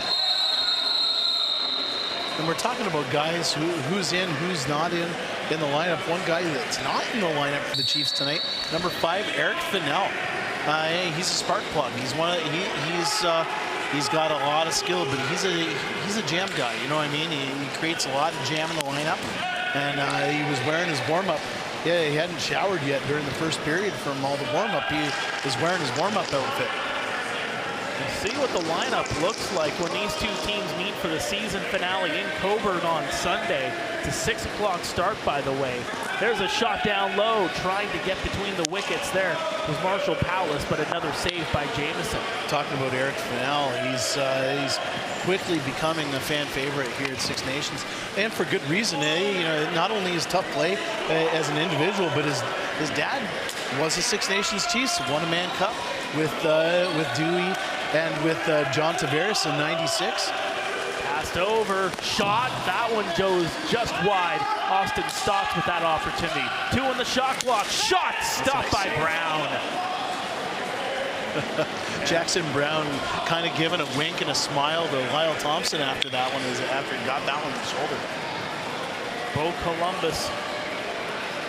And we're talking about guys who's in, who's not in the lineup. One guy that's not in the lineup for the Chiefs tonight, number 5, Eric Fennell. He's a spark plug. He's one. He's got a lot of skill, but he's a jam guy. You know what I mean? He creates a lot of jam in the lineup, and he was wearing his warm-up. Yeah, he hadn't showered yet during the first period from all the warm-up. He was wearing his warm-up outfit. See what the lineup looks like when these two teams meet for the season finale in Cobourg on Sunday. It's a 6 o'clock start, by the way. There's a shot down low, trying to get between the wickets there. It was Marshall Powless, but another save by Jamieson. Talking about Eric Fennell, he's quickly becoming a fan favorite here at Six Nations, and for good reason. You know, not only his tough play as an individual, but his dad was a Six Nations Chiefs, won a Man Cup with Dewey and with John Tavares in '96. Passed over, shot, that one goes just wide. Austin Stotts with that opportunity. 2 on the shot clock, shot stopped by Brown. Jackson Brown kind of giving a wink and a smile to Lyle Thompson after that one, after he got that one in the shoulder. Bo Columbus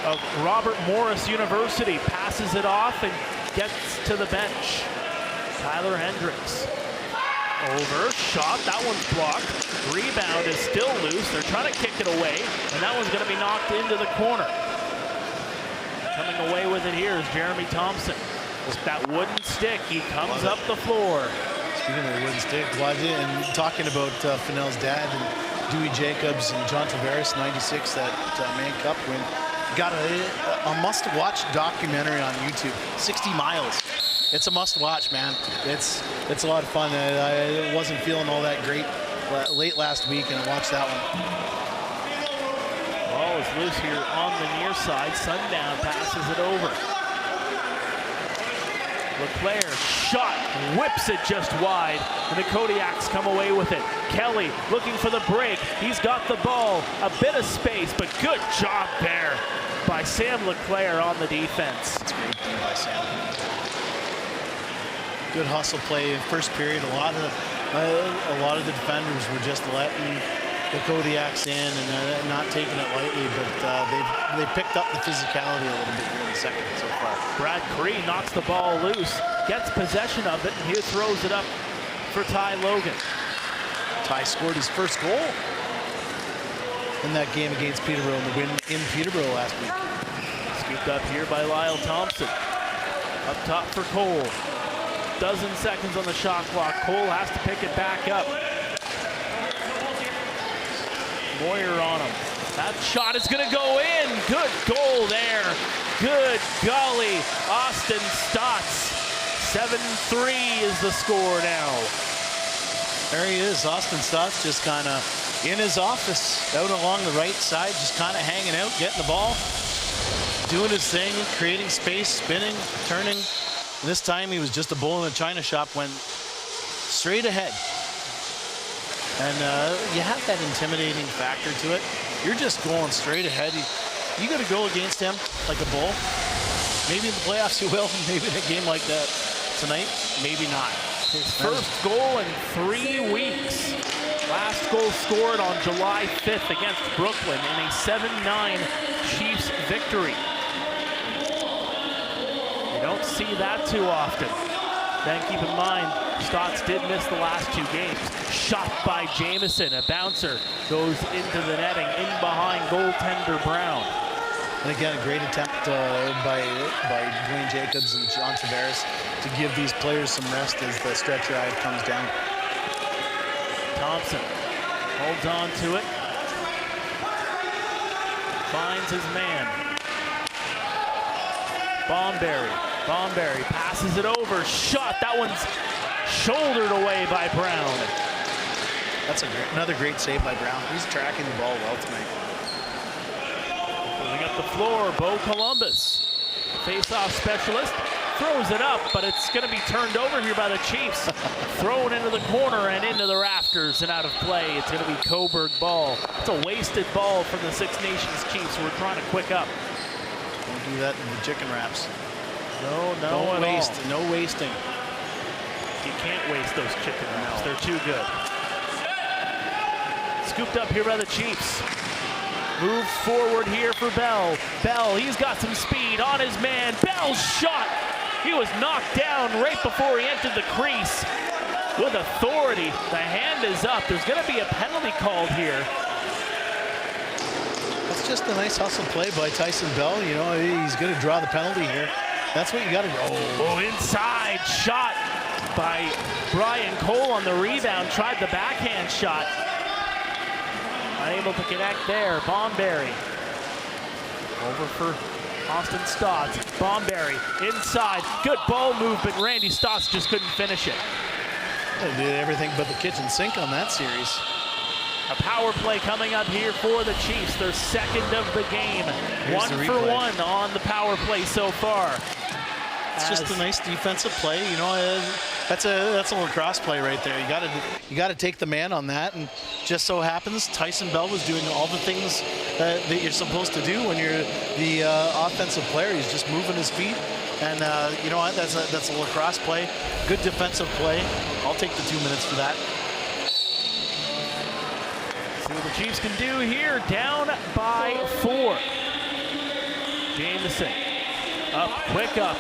of Robert Morris University passes it off and gets to the bench. Tyler Hendricks. Over, shot, that one's blocked. Rebound is still loose. They're trying to kick it away, and that one's going to be knocked into the corner. Coming away with it here is Jeremy Thompson. With that wooden stick, he comes up the floor. Speaking of the wooden stick, and talking about Fennell's dad and Dewey Jacobs and John Tavares, '96, that Man Cup win. Got a must-watch documentary on YouTube, 60 Miles. It's a must-watch, man. It's a lot of fun. I wasn't feeling all that great late last week, and I watched that one. Ball is loose here on the near side. Sundown passes it over. LeClaire shot, whips it just wide, and the Kodiaks come away with it. Kelly looking for the break. He's got the ball, a bit of space, but good job there by Sam LeClaire on the defense. That's a great thing by Sam. Good hustle play in first period. A lot of the defenders were just letting the Kodiaks in and not taking it lightly, but they picked up the physicality a little bit here in the second so far. Brad Cree knocks the ball loose, gets possession of it, and here throws it up for Ty Logan. Ty scored his first goal in that game against Peterborough in the win in Peterborough last week. Scooped up here by Lyle Thompson. Up top for Cole. Dozen seconds on the shot clock. Cole has to pick it back up. Moyer on him. That shot is going to go in. Good goal there. Good golly. Austin Stotts. 7-3 is the score now. There he is. Austin Stotts just kind of in his office, out along the right side, just kind of hanging out, getting the ball, doing his thing, creating space, spinning, turning. This time he was just a bull in a china shop, went straight ahead. And you have that intimidating factor to it. You're just going straight ahead. You got to go against him like a bull. Maybe in the playoffs you will, maybe in a game like that tonight, maybe not. His first goal in 3 weeks. Last goal scored on July 5th against Brooklyn in a 7-9 Chiefs victory. You don't see that too often. Then keep in mind, Stotts did miss the last 2 games. Shot by Jamieson, a bouncer, goes into the netting, in behind goaltender Brown. And again, a great attempt by Dwayne Jacobs and John Tavares to give these players some rest as the stretch drive comes down. Thompson holds on to it. Finds his man. Bomberry passes it over. Shot. That one's shouldered away by Brown. That's another great save by Brown. He's tracking the ball well tonight. Pulling up the floor, Bo Columbus. Face-off specialist. throws it up, but it's going to be turned over here by the Chiefs. Thrown into the corner and into the rafters and out of play. It's going to be Cobourg ball. It's a wasted ball from the Six Nations Chiefs who are trying to quick up. Don't do that in the chicken wraps. No, Don't waste. No wasting. You can't waste those chicken wraps. They're too good. Scooped up here by the Chiefs. Move forward here for Bell. Bell, he's got some speed on his man. Bell's shot. He was knocked down right before he entered the crease. With authority, the hand is up. There's going to be a penalty called here. That's just a nice hustle play by Tyson Bell. You know, he's going to draw the penalty here. That's what you got to do. Oh, inside shot by Brian Cole on the rebound. Tried the backhand shot. Unable to connect there. Bomberry. Over for Austin Stotts. Bomberry inside. Good ball movement. Randy Stotts just couldn't finish it. They did everything but the kitchen sink on that series. A power play coming up here for the Chiefs. Their second of the game. Here's the 1 for replay. 1 on the power play so far. It's just a nice defensive play. You know, that's a lacrosse play right there. You got to take the man on that, and just so happens Tyson Bell was doing all the things that you're supposed to do when you're the offensive player. He's just moving his feet, and you know what? That's a lacrosse play. Good defensive play. I'll take the 2 minutes for that. See what the Chiefs can do here. Down by 4. Jameson up, quick up.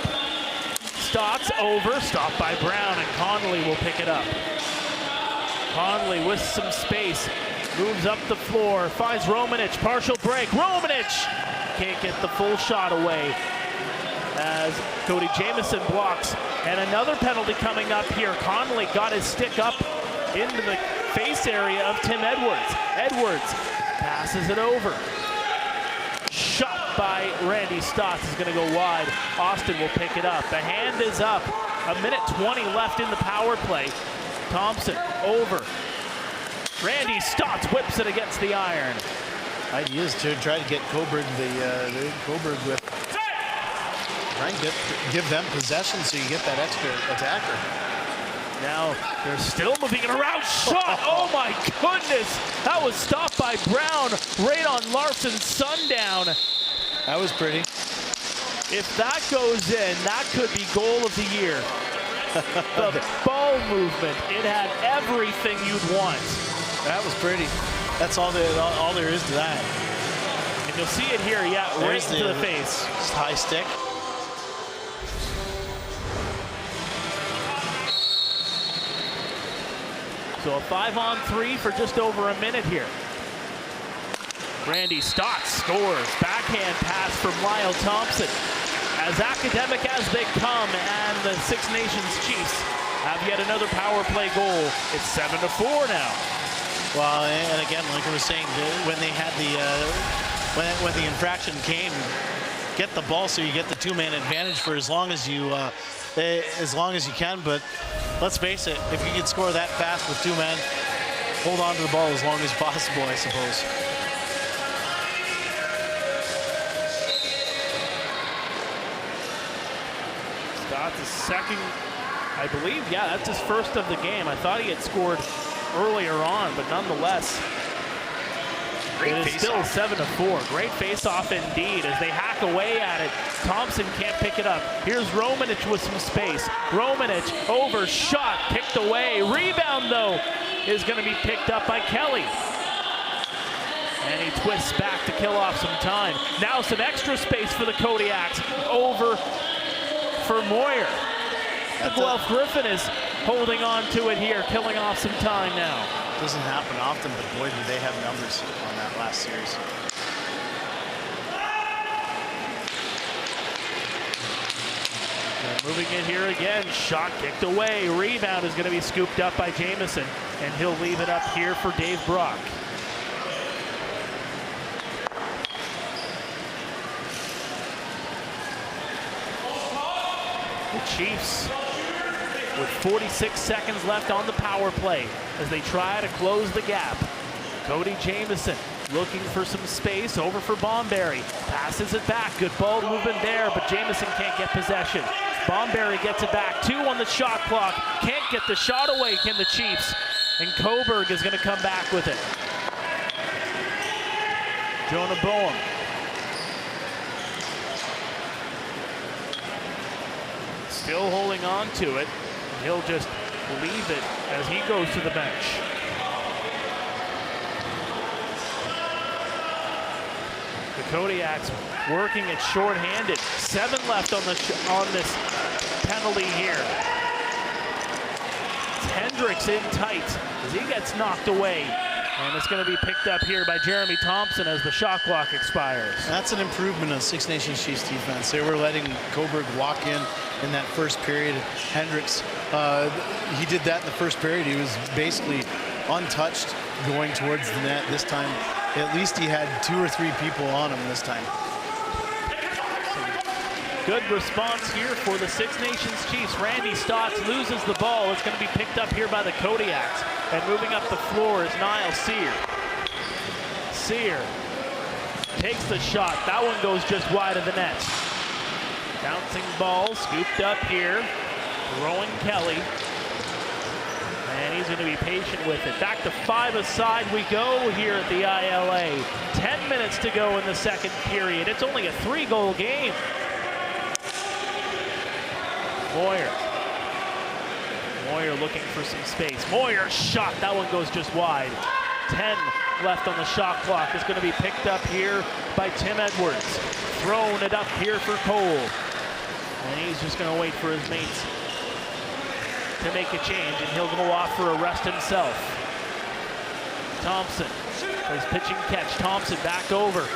Stotts over, stopped by Brown, and Connolly will pick it up. Connolly with some space, moves up the floor, finds Romanich, partial break. Romanich can't get the full shot away as Cody Jameson blocks. And another penalty coming up here. Connolly got his stick up into the face area of Tim Edwards. Edwards passes it over. Shot by Randy Stotts is going to go wide. Austin will pick it up. The hand is up. 1:20 left in the power play. Thompson over. Randy Stotts whips it against the iron. Idea is to try to get Cobourg Cobourg with try and give them possession so you get that extra attacker. Now they're still moving it around. Shot! Oh my goodness! That was stopped by Brown right on Larson's sundown. That was pretty. If that goes in, that could be goal of the year. The ball movement, it had everything you'd want. That was pretty. That's all there is to that. And you'll see it here, yeah, right into the face. High stick. So a 5-on-3 for just over a minute here. Randy Stotts scores. Backhand pass from Lyle Thompson. As academic as they come, and the Six Nations Chiefs have yet another power play goal. It's 7-4 now. Well, and again, like I was saying, when they had when the infraction came, get the ball so you get the 2-man advantage for as long as you can. But let's face it, if you can score that fast with 2 men, hold on to the ball as long as possible, I suppose. Stotts is second, I believe. Yeah, that's his first of the game. I thought he had scored earlier on, but nonetheless, it is still 7-4. Great face-off indeed as they hack away at it. Thompson can't pick it up. Here's Romanich with some space. Romanich over, shot, kicked away. Rebound, though, is going to be picked up by Kelly. And he twists back to kill off some time. Now some extra space for the Kodiaks. Over for Moyer. Guelph Griffin is holding on to it here, killing off some time now. Doesn't happen often, but boy, do they have numbers on that last series. And moving in here again, shot kicked away. Rebound is going to be scooped up by Jameson, and he'll leave it up here for Dave Brock. The Chiefs with 46 seconds left on the power play as they try to close the gap. Cody Jameson looking for some space, over for Bomberry. Passes it back, good ball movement there, but Jameson can't get possession. Bomberry gets it back. 2 on the shot clock. Can't get the shot away, can the Chiefs. And Cobourg is going to come back with it. Jonah Boehm. Still holding on to it. He'll just leave it as he goes to the bench. The Kodiaks working it short-handed. 7 left on this penalty here. It's Hendricks in tight as he gets knocked away. And it's going to be picked up here by Jeremy Thompson as the shot clock expires. That's an improvement on Six Nations Chiefs defense. They were letting Cobourg walk in that first period. Hendricks, he did that in the first period. He was basically untouched going towards the net. This time, at least he had 2 or 3 people on him this time. Good response here for the Six Nations Chiefs. Randy Stotts loses the ball. It's going to be picked up here by the Kodiaks. And moving up the floor is Niall Sear. Sear takes the shot. That one goes just wide of the net. Bouncing ball, scooped up here. Rowan Kelly. And he's going to be patient with it. Back to 5-a-side we go here at the ILA. 10 minutes to go in the second period. It's only a 3-goal game. Moyer looking for some space. Moyer shot, that one goes just wide. 10 left on the shot clock. It's going to be picked up here by Tim Edwards. Thrown it up here for Cole. And he's just going to wait for his mates to make a change, and he'll go off for a rest himself. Thompson, his pitching catch. Thompson back over.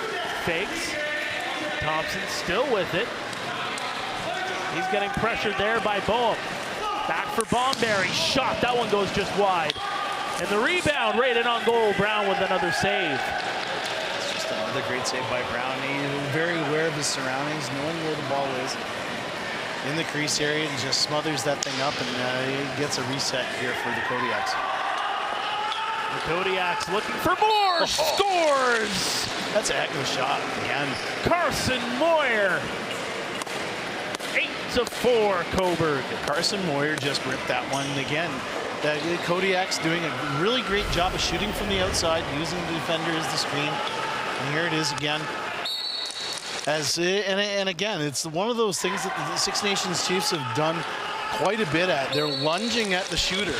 Fakes. Thompson still with it. He's getting pressured there by Boehm. Back for Bomberry. Shot. That one goes just wide. And the rebound right in on goal. Brown with another save. It's just another great save by Brown. He's very aware of his surroundings, knowing where the ball is in the crease area, and just smothers that thing up, and he gets a reset here for the Kodiaks. The Kodiaks looking for more. Scores! That's a heck of a shot again. Carson Moyer. 8-4 Cobourg. Carson Moyer just ripped that one again. The Kodiaks doing a really great job of shooting from the outside, using the defender as the screen. And here it is again. And again, it's one of those things that the Six Nations Chiefs have done quite a bit at. They're lunging at the shooter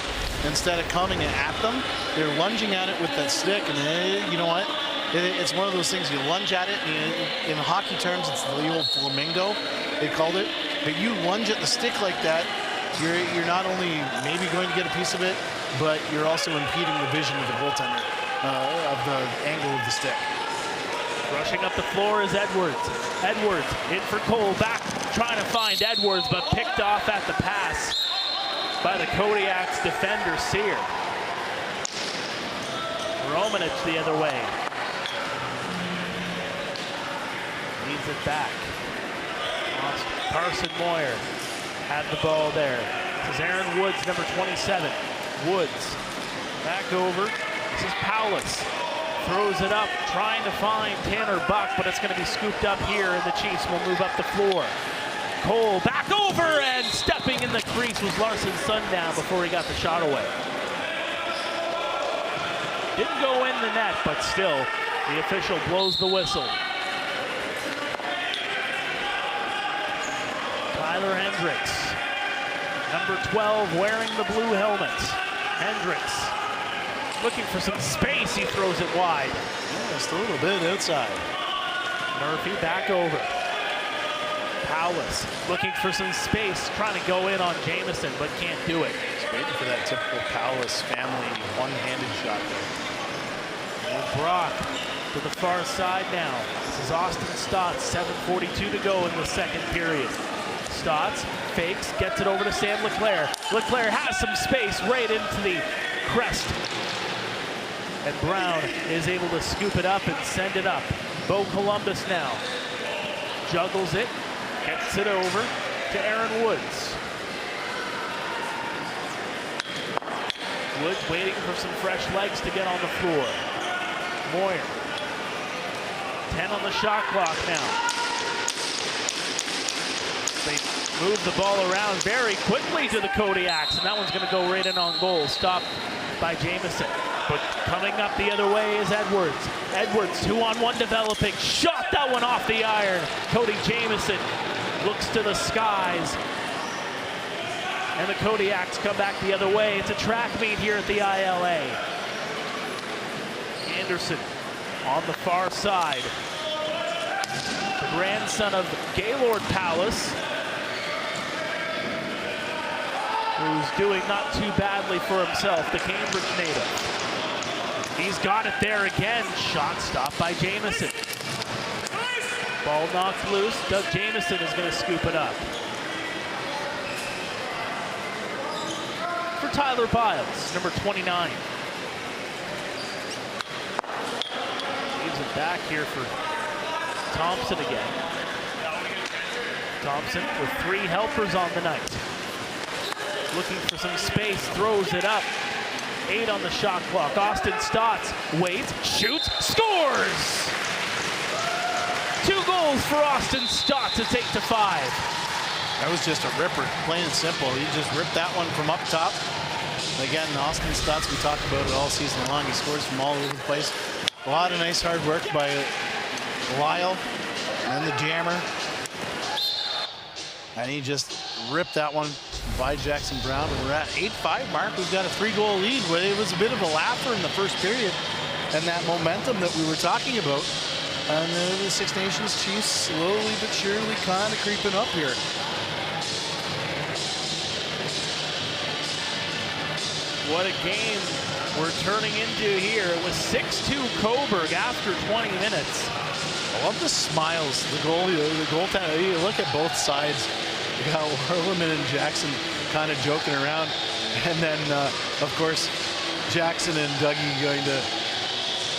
instead of coming at them. They're lunging at it with that stick, and you know what? It's one of those things, you lunge at it, and in hockey terms, it's the old flamingo, they called it. But you lunge at the stick like that, you're not only maybe going to get a piece of it, but you're also impeding the vision of the goaltender, of the angle of the stick. Rushing up the floor is Edwards. Edwards in for Cole, back trying to find Edwards, but picked off at the pass by the Kodiaks defender, Sear. Romanich the other way. Leads it back. Carson Moyer had the ball there. This is Aaron Woods, number 27. Woods back over. This is Paulus. Throws it up, trying to find Tanner Buck, but it's going to be scooped up here, and the Chiefs will move up the floor. Cole back over, and stepping in the crease was Larson Sundown before he got the shot away. Didn't go in the net, but still, the official blows the whistle. Tyler Hendricks, number 12, wearing the blue helmet. Hendricks looking for some space, he throws it wide. Yeah, just a little bit outside. Murphy back over. Powless looking for some space, trying to go in on Jamison, but can't do it. Just waiting for that typical Powless family one-handed shot there. And Brock to the far side now. This is Austin Stotts, 7:42 to go in the second period. Stotts fakes, gets it over to Sam Leclerc. Leclerc has some space right into the crest. And Brown is able to scoop it up and send it up. Bo Columbus now juggles it, gets it over to Aaron Woods. Woods waiting for some fresh legs to get on the floor. Moyer, 10 on the shot clock now. They move the ball around very quickly to the Kodiaks, and that one's going to go right in on goal. Stopped by Jamieson. But coming up the other way is Edwards. Edwards, 2-on-1 developing. Shot that one off the iron. Cody Jamieson looks to the skies. And the Kodiaks come back the other way. It's a track meet here at the ILA. Anderson on the far side. The grandson of Gaylord Palace, who's doing not too badly for himself, the Cambridge native. He's got it there again. Shot stopped by Jamieson. Ball knocked loose. Doug Jamieson is going to scoop it up. For Tyler Biles, number 29. Leaves it back here for Thompson again. Thompson with 3 helpers on the night. Looking for some space, throws it up. 8 on the shot clock. Austin Stotts waits, shoots, scores! 2 goals for Austin Stotts. It's 8-5. That was just a ripper, plain and simple. He just ripped that one from up top. Again, Austin Stotts, we talked about it all season long. He scores from all over the place. A lot of nice hard work by Lyle and the jammer. And he just ripped that one by Jackson Brown. And we're at 8-5 mark. We've got a 3-goal lead. It was a bit of a laugher in the first period. And that momentum that we were talking about. And the Six Nations Chiefs slowly but surely kind of creeping up here. What a game we're turning into here. It was 6-2 Cobourg after 20 minutes. I love the smiles. The goaltender. You look at both sides. You got Werleman and Jackson kind of joking around. And then, of course, Jackson and Dougie going to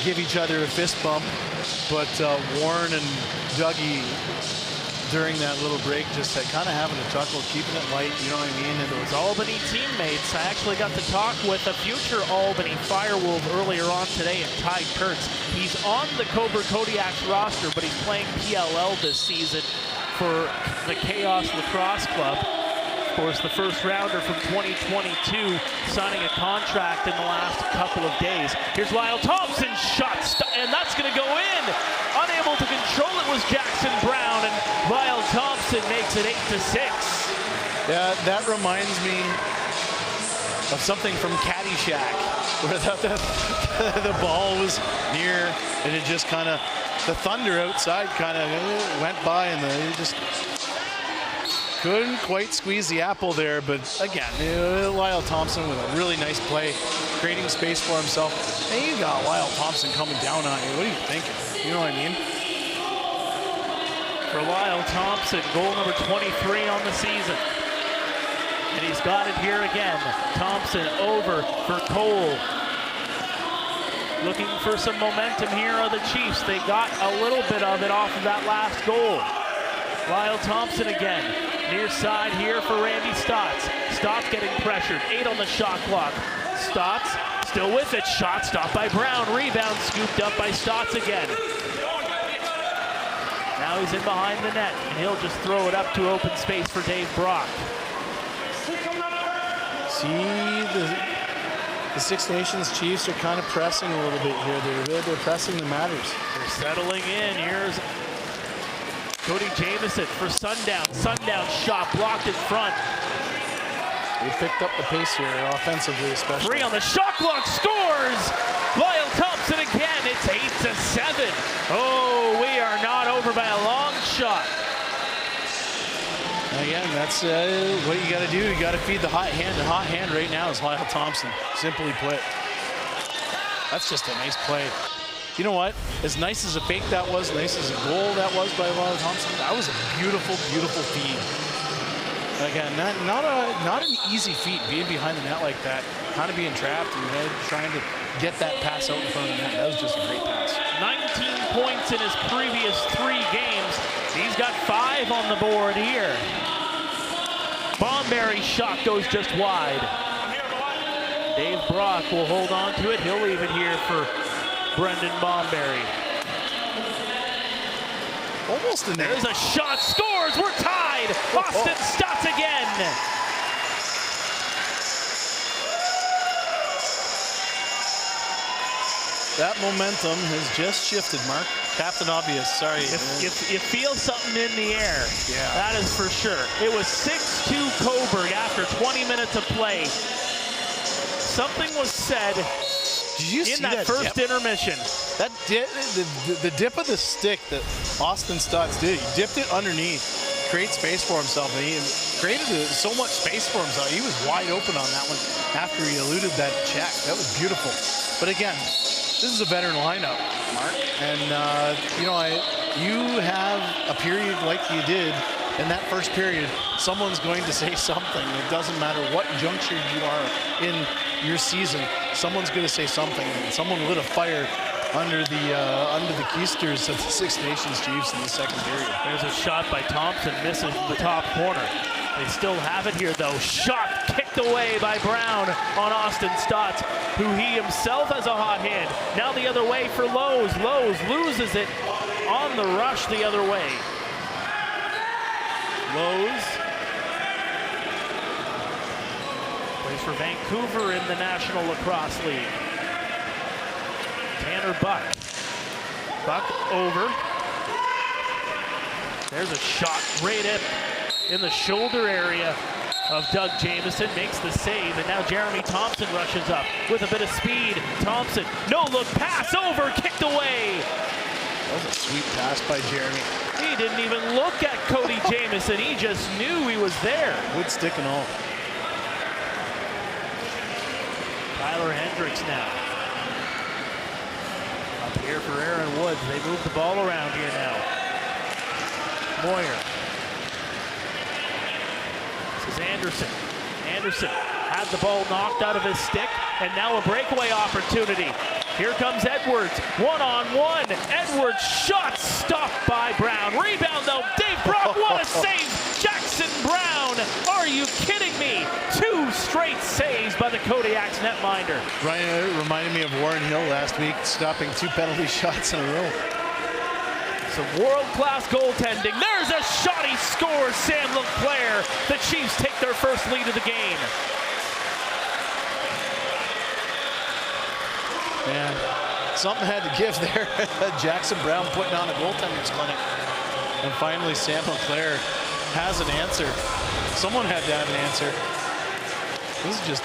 give each other a fist bump. But Warren and Dougie, during that little break, just kind of having a chuckle, keeping it light, you know what I mean? And those Albany teammates, I actually got to talk with a future Albany Firewolf earlier on today, and Ty Kurtz. He's on the Cobourg Kodiaks roster, but he's playing PLL this season for the Chaos Lacrosse Club. Of course, the first rounder from 2022 signing a contract in the last couple of days. Here's Lyle Thompson, shot, and that's going to go in. Unable to control it was Jackson Brown, and Lyle Thompson makes it 8-6. Yeah, that reminds me of something from Caddyshack, where the ball was near, and it just kind of, the thunder outside kind of went by, and they just couldn't quite squeeze the apple there. But again, Lyle Thompson with a really nice play, creating space for himself. And you got Lyle Thompson coming down on you. What are you thinking? You know what I mean? For Lyle Thompson, goal number 23 on the season. And he's got it here again. Thompson over for Cole. Looking for some momentum here are the Chiefs. They got a little bit of it off of that last goal. Lyle Thompson again. Near side here for Randy Stotts. Stotts getting pressured. 8 on the shot clock. Stotts still with it. Shot stopped by Brown. Rebound scooped up by Stotts again. Now he's in behind the net, and he'll just throw it up to open space for Dave Brock. See, the Six Nations Chiefs are kind of pressing a little bit here. They're pressing the matters. They're settling in. Here's Cody Jamieson for Sundown. Sundown shot blocked in front. They picked up the pace here offensively, especially. 3 on the shot clock, scores! Lyle Thompson again, it's 8-7. Oh, we are not over by a long shot. Again, that's what you got to do. You got to feed the hot hand. The hot hand right now is Lyle Thompson, simply put. That's just a nice play. You know what? As nice as a fake that was, nice as a goal that was by Lyle Thompson, that was a beautiful, beautiful feed. Again, not an easy feat, being behind the net like that, kind of being trapped and trying to get that pass out in front of the net. That was just a great pass. 19 points in his previous 3 games. He's got 5 on the board here. Bomberry's shot goes just wide. Dave Brock will hold on to it. He'll leave it here for Brendan Bomberry. almost in there. There's a shot, scores, we're tied. Austin Stotts again. That momentum has just shifted, Mark. Captain Obvious, sorry. You feel something in the air. Yeah. That is for sure. It was 6-2 Cobourg after 20 minutes of play. Something was said Did you in see that first dip? intermission. That dip, the dip of the stick that Austin Stotts did, he dipped it underneath, create space for himself, and he created so much space for himself. He was wide open on that one after he eluded that check. That was beautiful. But again, this is a veteran lineup, Mark, and you have a period like you did in that first period. Someone's going to say something. It doesn't matter what juncture you are in your season. Someone's going to say something, and someone lit a fire under the keisters of the Six Nations Chiefs in the second period. There's a shot by Thompson, misses the top corner. They still have it here, though. Shot kicked away by Brown on Austin Stotts, who he himself has a hot hand. Now the other way for Lowe's. Lowe's loses it on the rush the other way. Lowe's plays for Vancouver in the National Lacrosse League. Tanner Buck. Buck over. There's a shot right in the shoulder area of Doug Jamieson, makes the save, and now Jeremy Thompson rushes up with a bit of speed. Thompson, no look pass over, kicked away. That was a sweet pass by Jeremy. He didn't even look at Cody Jamieson, he just knew he was there. Wood stick and all. Tyler Hendricks now. Up here for Aaron Woods, they move the ball around here now. Moyer. Anderson. Anderson had the ball knocked out of his stick, and now a breakaway opportunity. Here comes Edwards, one-on-one. Edwards shot stopped by Brown. Rebound though, Dave Brock, what a save! Jackson Brown, are you kidding me? 2 straight saves by the Kodiaks netminder. Ryan, it reminded me of Warren Hill last week, stopping 2 penalty shots in a row. Some world-class goaltending. There's a shot, he scores, Sam LeClaire. The Chiefs take their first lead of the game. Man, something had to give there. Jackson Brown putting on a goaltender's clinic. And finally, Sam LeClaire has an answer. Someone had to have an answer. This is just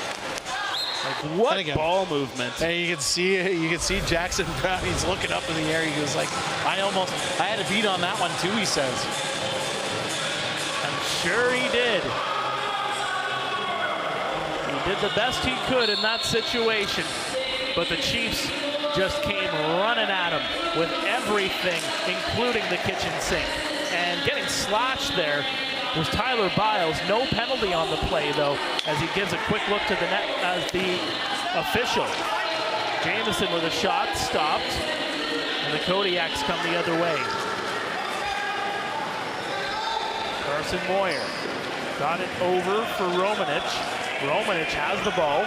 like what ball movement. And you can see Jackson Brown, he's looking up in the air. He goes like, I had a beat on that one too, he says. I'm sure he did. He did the best he could in that situation. But the Chiefs just came running at him with everything, including the kitchen sink. And getting slashed there was Tyler Biles. No penalty on the play, though, as he gives a quick look to the net as the official. Jamieson with a shot, stopped, and the Kodiaks come the other way. Carson Moyer got it over for Romanich. Romanich has the ball,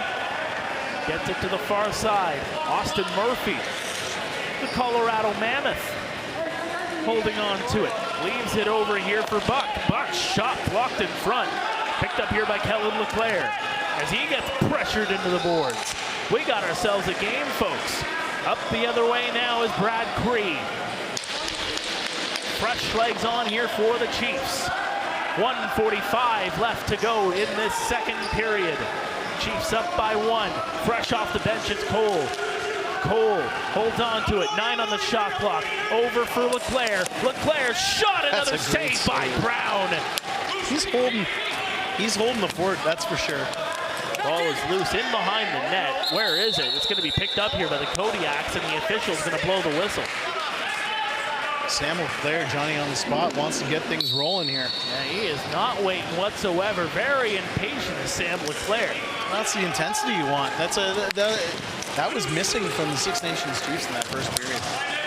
gets it to the far side. Austin Murphy, the Colorado Mammoth, holding on to it. Leaves it over here for Buck. Buck's shot blocked in front. Picked up here by Kellen LeClaire as he gets pressured into the boards. We got ourselves a game, folks. Up the other way now is Brad Cree. Fresh legs on here for the Chiefs. 1:45 left to go in this second period. Chiefs up by 1. Fresh off the bench, it's Cole. Cole holds on to it. 9 on the shot clock. Over for LeClaire. LeClaire shot, another save by Brown. He's holding the fort, that's for sure. Ball is loose in behind the net. Where is it? It's going to be picked up here by the Kodiaks, and the official's going to blow the whistle. Sam LeClaire, Johnny on the spot, wants to get things rolling here. Yeah, he is not waiting whatsoever. Very impatient is Sam LeClaire. That's the intensity you want. That was missing from the Six Nations Chiefs in that first period.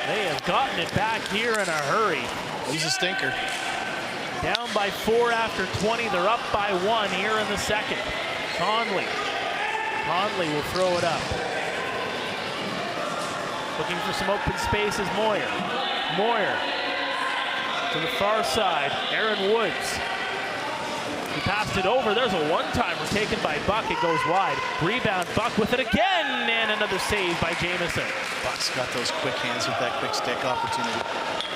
They have gotten it back here in a hurry. It was a stinker. Down by 4 after 20. They're up by 1 here in the second. Conley will throw it up. Looking for some open space is Moyer. Moyer to the far side. Aaron Woods. He passed it over. There's a one-timer taken by Buck. It goes wide. Rebound, Buck with it again, and another save by Jamieson. Buck's got those quick hands with that quick stick opportunity.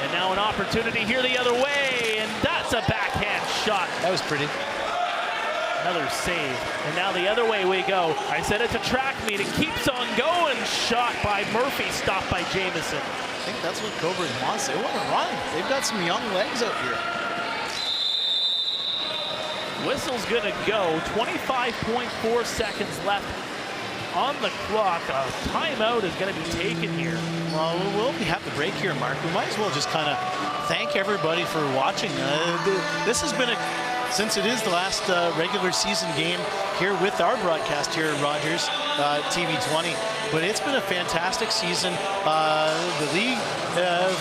And now an opportunity here the other way, and that's a backhand shot. That was pretty. Another save. And now the other way we go. I said it's a track meet. It keeps on going. Shot by Murphy, stopped by Jamieson. I think that's what Cobourg wants. They want to run. They've got some young legs out here. Whistle's gonna go. 25.4 seconds left on the clock. A timeout is gonna be taken here. Well, we'll have the break here, Mark. We might as well just kind of thank everybody for watching. This has been since it is the last regular season game here with our broadcast here at Rogers TV 20. But it's been a fantastic season. The league,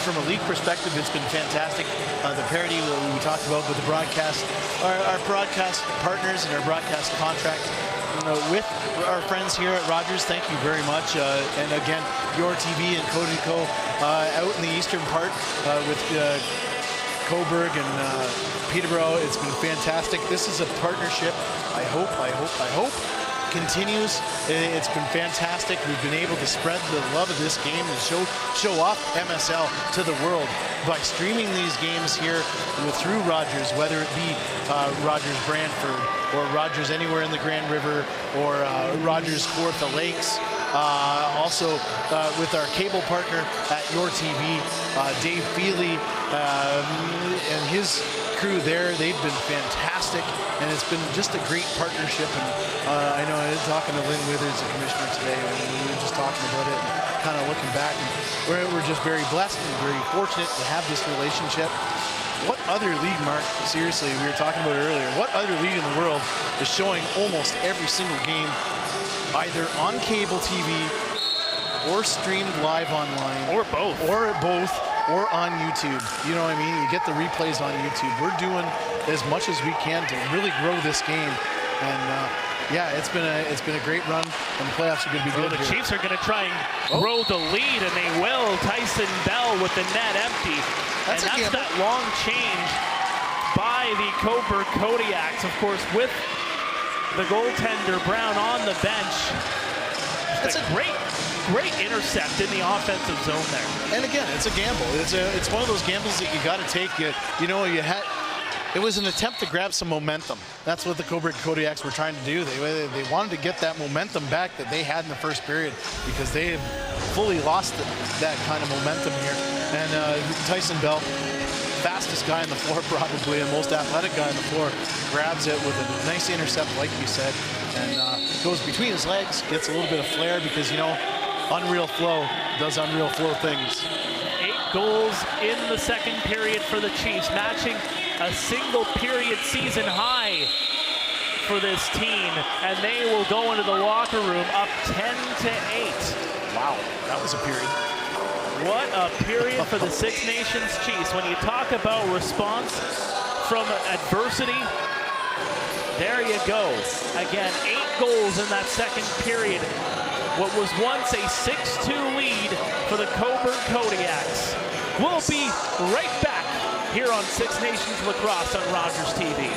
from a league perspective, it's been fantastic. The parity that we talked about with the broadcast, our broadcast partners and our broadcast contract with our friends here at Rogers, thank you very much. And again, Your TV and Cobourg out in the eastern part with Cobourg and Peterborough. It's been fantastic. This is a partnership. I hope continues. It's been fantastic. We've been able to spread the love of this game and show off MSL to the world by streaming these games here through Rogers, whether it be Rogers Brantford or Rogers anywhere in the Grand River or Rogers Kawartha Lakes. Also with our cable partner at Your TV, Dave Feely and his crew there. They've been fantastic, and it's been just a great partnership. And I know I was talking to Lynn Withers, the commissioner, today, and we were just talking about it and kind of looking back. And we're just very blessed and very fortunate to have this relationship. What other league, Mark, seriously, we were talking about it earlier, what other league in the world is showing almost every single game either on cable TV or streamed live online? Or both. Or on YouTube. You know what I mean? You get the replays on YouTube. We're doing as much as we can to really grow this game. And yeah, it's been a great run, and the playoffs are going to be good. The Chiefs are going to try and grow the lead, and they will. Tyson Bell with the net empty. That's that long change by the Cobourg Kodiaks, of course, with the goaltender Brown on the bench. That's a great intercept in the offensive zone there. And again, it's a gamble. It's one of those gambles that you got to take. It was an attempt to grab some momentum. That's what the Cobourg Kodiaks were trying to do. They wanted to get that momentum back that they had in the first period, because they had fully lost that kind of momentum here. And Tyson Bell, fastest guy on the floor probably, and most athletic guy on the floor, grabs it with a nice intercept, like you said, and goes between his legs, gets a little bit of flair, because, you know, Unreal Flow does Unreal Flow things. 8 goals in the second period for the Chiefs, matching a single period season high for this team, and they will go into the locker room up 10-8. Wow, that was a period. What a period for the Six Nations Chiefs. When you talk about response from adversity, there you go. Again, 8 goals in that second period. What was once a 6-2 lead for the Cobourg Kodiaks. We'll be right back here on Six Nations Lacrosse on Rogers TV.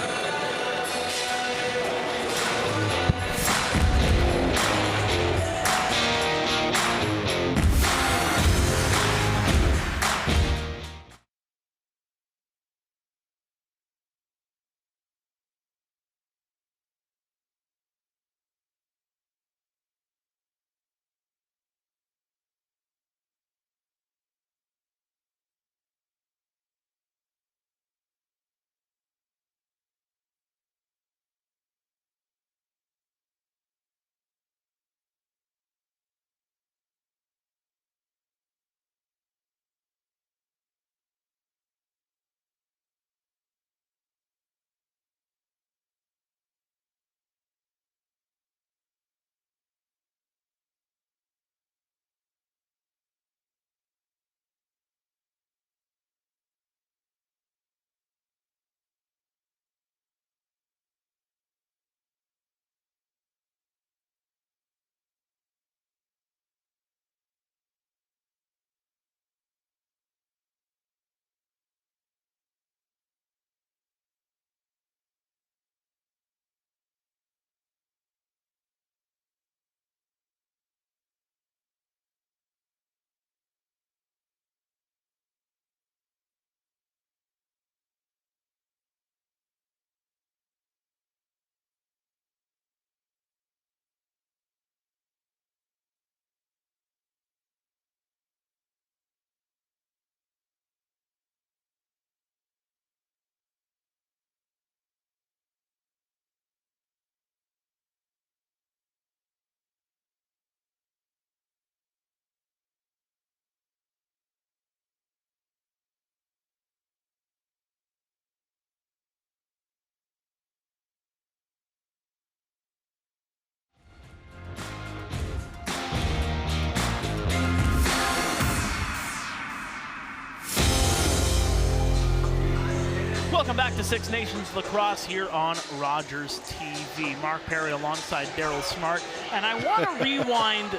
Welcome back to Six Nations Lacrosse here on Rogers TV. Mark Perry alongside Daryl Smart. And I want to rewind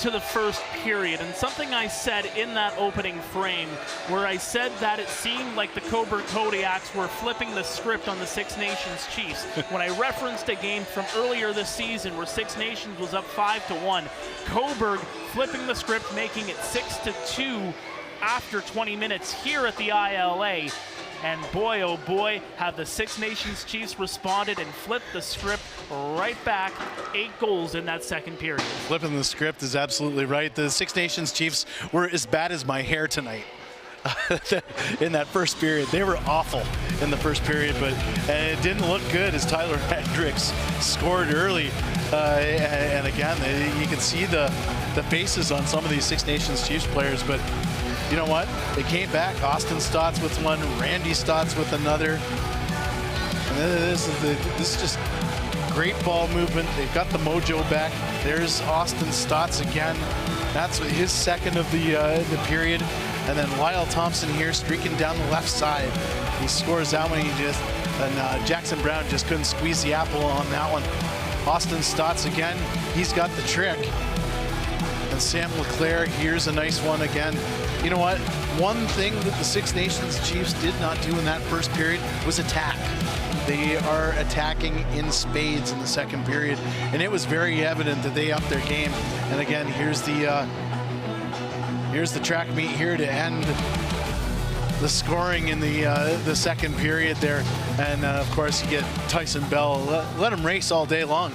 to the first period and something I said in that opening frame where I said that it seemed like the Cobourg Kodiaks were flipping the script on the Six Nations Chiefs when I referenced a game from earlier this season where Six Nations was up 5-1. Cobourg flipping the script, making it 6-2 after 20 minutes here at the ILA. And boy, oh boy, have the Six Nations Chiefs responded and flipped the script right back. 8 goals in that second period. Flipping the script is absolutely right. The Six Nations Chiefs were as bad as my hair tonight. In that first period, they were awful in the first period, but it didn't look good as Tyler Hendricks scored early. And again, you can see the faces on some of these Six Nations Chiefs players, but you know what? They came back. Austin Stotts with one, Randy Stotts with another. And this is just great ball movement. They've got the mojo back. There's Austin Stotts again. That's his second of the period. And then Lyle Thompson here streaking down the left side. He scores that one. And Jackson Brown just couldn't squeeze the apple on that one. Austin Stotts again. He's got the trick. And Sam LeClaire, here's a nice one again. You know what? One thing that the Six Nations Chiefs did not do in that first period was attack. They are attacking in spades in the second period, and it was very evident that they upped their game. And again, here's the track meet here to end the scoring in the second period there. And of course, you get Tyson Bell. Let him race all day long.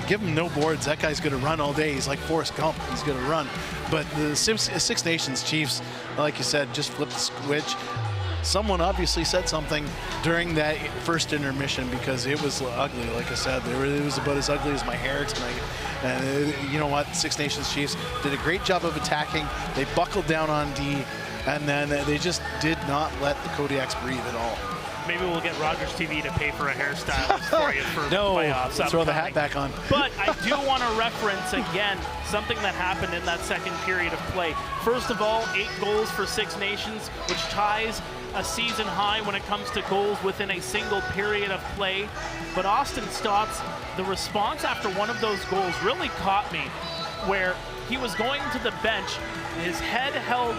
Give him no boards. That guy's going to run all day. He's like Forrest Gump. He's going to run. But the Six Nations Chiefs, like you said, just flipped the switch. Someone obviously said something during that first intermission because it was ugly. Like I said, it was about as ugly as my hair tonight. And you know what? Six Nations Chiefs did a great job of attacking. They buckled down on D, and then they just did not let the Kodiaks breathe at all. Maybe we'll get RogersTV to pay for a hairstylist for you for no, playoffs. Throw the hat back on. But I do want to reference again something that happened in that second period of play. First of all, 8 goals for Six Nations, which ties a season high when it comes to goals within a single period of play. But Austin Stotts, the response after one of those goals really caught me, where he was going to the bench, his head held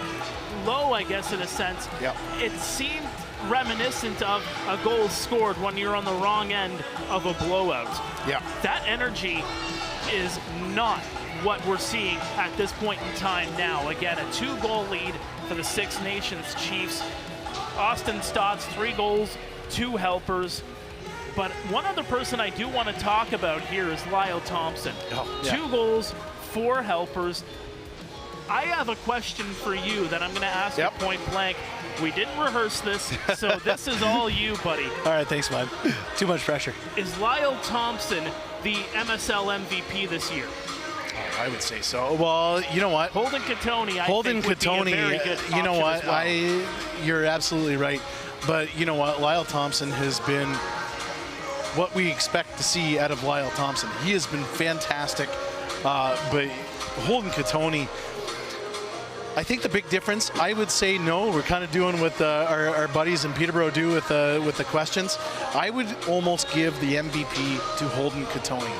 low, I guess, in a sense. Yep. It seemed reminiscent of a goal scored when you're on the wrong end of a blowout. Yeah. That energy is not what we're seeing at this point in time now. Again, a 2-goal lead for the Six Nations Chiefs. Austin Stotts, 3 goals, 2 helpers. But one other person I do want to talk about here is Lyle Thompson. Oh, yeah. 2 goals, 4 helpers. I have a question for you that I'm going to ask you point blank. We didn't rehearse this, so this is all you, buddy. All right, thanks, bud. Too much pressure. Is Lyle Thompson the MSL MVP this year? I would say so. Well, you know what? Holden Cattoni, I think, would be a very good option. You know what? As well. You're absolutely right. But you know what? Lyle Thompson has been what we expect to see out of Lyle Thompson. He has been fantastic. But Holden Cattoni, I think the big difference, I would say no. We're kind of doing what our buddies in Peterborough do with the questions. I would almost give the MVP to Holden Cattoni.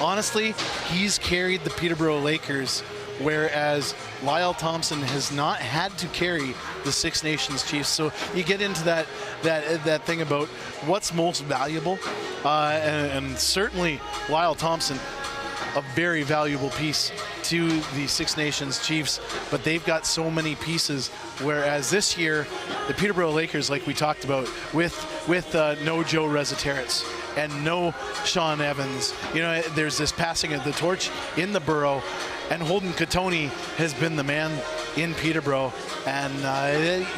Honestly, he's carried the Peterborough Lakers, whereas Lyle Thompson has not had to carry the Six Nations Chiefs. So you get into that thing about what's most valuable, and certainly Lyle Thompson, a very valuable piece to the Six Nations Chiefs, but they've got so many pieces, whereas this year, the Peterborough Lakers, like we talked about, with no Joe Resetarits and no Sean Evans, you know, there's this passing of the torch in the borough, and Holden Cattoni has been the man in Peterborough, and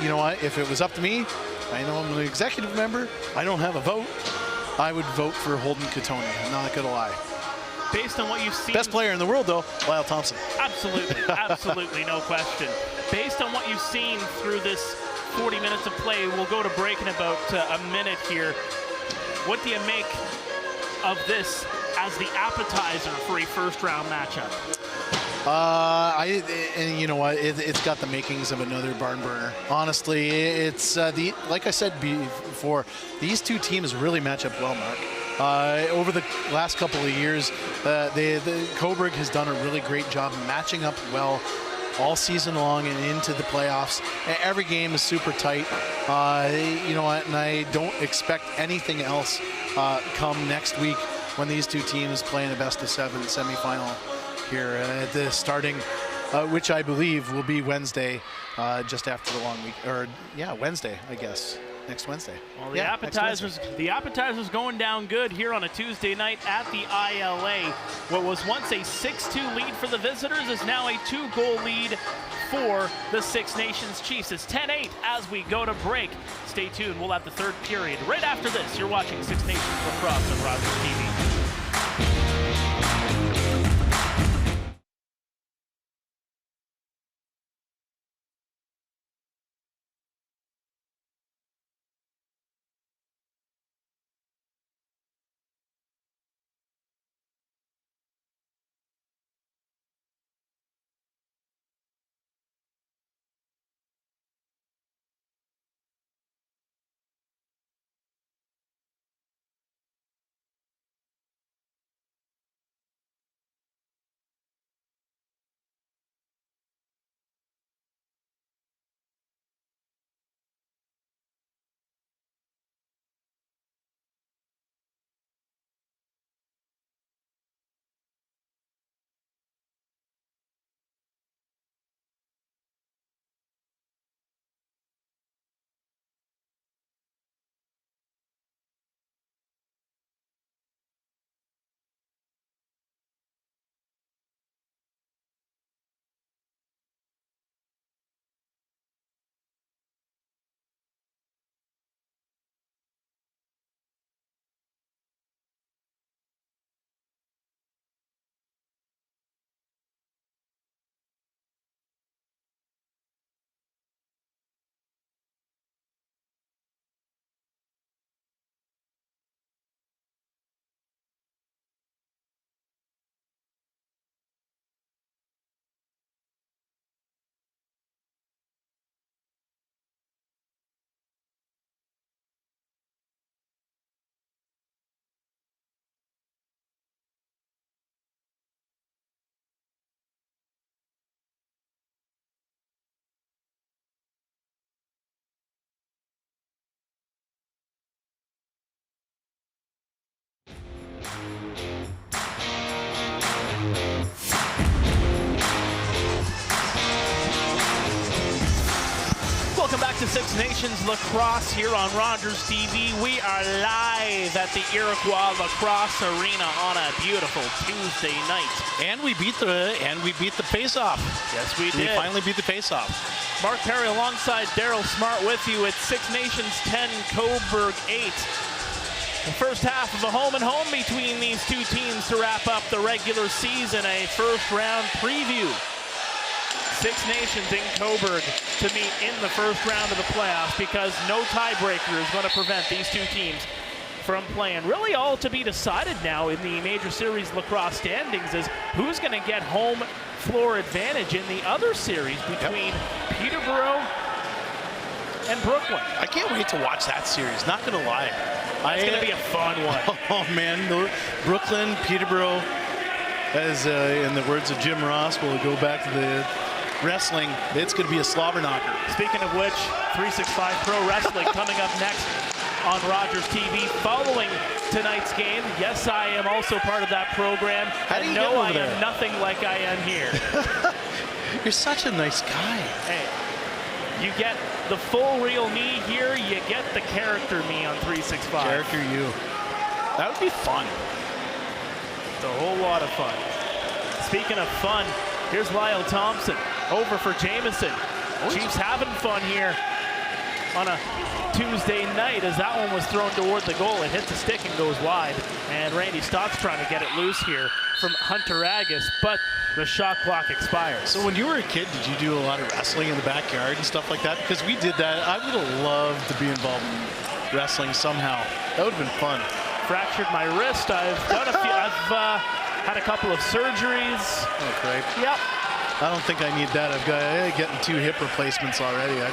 you know what, if it was up to me, I know I'm an executive member, I don't have a vote, I would vote for Holden Cattoni, I'm not gonna lie. Based on what you've seen... Best player in the world, though, Lyle Thompson. Absolutely, absolutely, no question. Based on what you've seen through this 40 minutes of play, we'll go to break in about a minute here. What do you make of this as the appetizer for a first-round matchup? And you know what? It's got the makings of another barn burner. Honestly, it's like I said before, these two teams really match up well, Mark. Over the last couple of years, the Cobourg has done a really great job matching up well all season long and into the playoffs. Every game is super tight. You know what? And I don't expect anything else come next week when these two teams play in a best-of-7 semifinal here at the starting, which I believe will be Wednesday, just after the long week, or yeah, Wednesday, I guess. Next Wednesday. Well, the appetizers going down good here on a Tuesday night at the ILA. What was once a 6-2 lead for the visitors is now a 2-goal lead for the Six Nations Chiefs. It's 10-8 as we go to break. Stay tuned. We'll have the third period right after this. You're watching Six Nations Lacrosse on Rogers TV. Welcome back to Six Nations Lacrosse here on Rogers TV. We are live at the Iroquois Lacrosse Arena on a beautiful Tuesday night. And we beat the face-off. Yes, we did. We finally beat the face-off. Mark Perry alongside Daryl Smart with you at Six Nations 10, Cobourg 8. The first half of a home-and-home between these two teams to wrap up the regular season, a first-round preview. Six Nations in Cobourg to meet in the first round of the playoffs because no tiebreaker is going to prevent these two teams from playing. Really all to be decided now in the Major Series lacrosse standings is who's going to get home floor advantage in the other series between Peterborough and Brooklyn. I can't wait to watch that series, not going to lie. It's going to be a fun one. Oh man, Brooklyn, Peterborough, as in the words of Jim Ross, we'll go back to the wrestling, it's going to be a slobber knocker. Speaking of which, 365 Pro Wrestling coming up next on Rogers TV following tonight's game. Yes, I am also part of that program. And no, I am nothing like I am here. You're such a nice guy. Hey, you get the full real me here, you get the character me on 365. Character you. That would be fun. It's a whole lot of fun. Speaking of fun, here's Lyle Thompson over for Jamison. Chiefs having fun here on a Tuesday night as that one was thrown toward the goal. It hits the stick and goes wide. And Randy Stott's trying to get it loose here from Hunter Agus, but the shot clock expires. So when you were a kid, did you do a lot of wrestling in the backyard and stuff like that? Because we did that. I would have loved to be involved in wrestling somehow. That would have been fun. Fractured my wrist. I've done a few. I've had a couple of surgeries. Oh, great. Yep. I don't think I need that. I've got getting 2 hip replacements already. I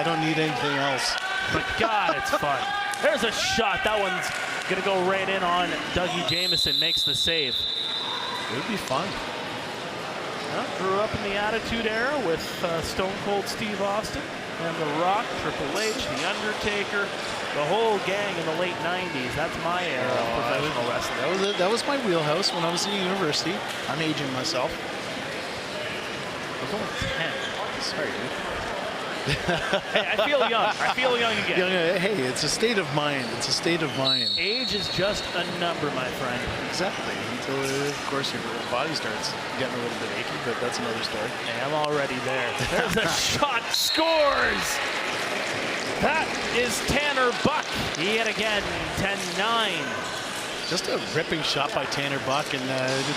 don't need anything else. But God, it's fun. There's a shot. That one's gonna go right in on Dougie Jamieson. Makes the save. It would be fun. Grew up in the Attitude Era with Stone Cold Steve Austin and The Rock, Triple H, The Undertaker, the whole gang in the late 90s. That's my era of professional wrestling. That was my wheelhouse when I was in university. I'm aging myself. I was only 10. Sorry, dude. Hey, I feel young. I feel young again. Hey, it's a state of mind. It's a state of mind. Age is just a number, my friend. Exactly. Until, of course, your body starts getting a little bit achy, but that's another story. Hey, I'm already there. There's a shot. Scores! That is Tanner Buck. He hit again, 10-9. Just a ripping shot by Tanner Buck, and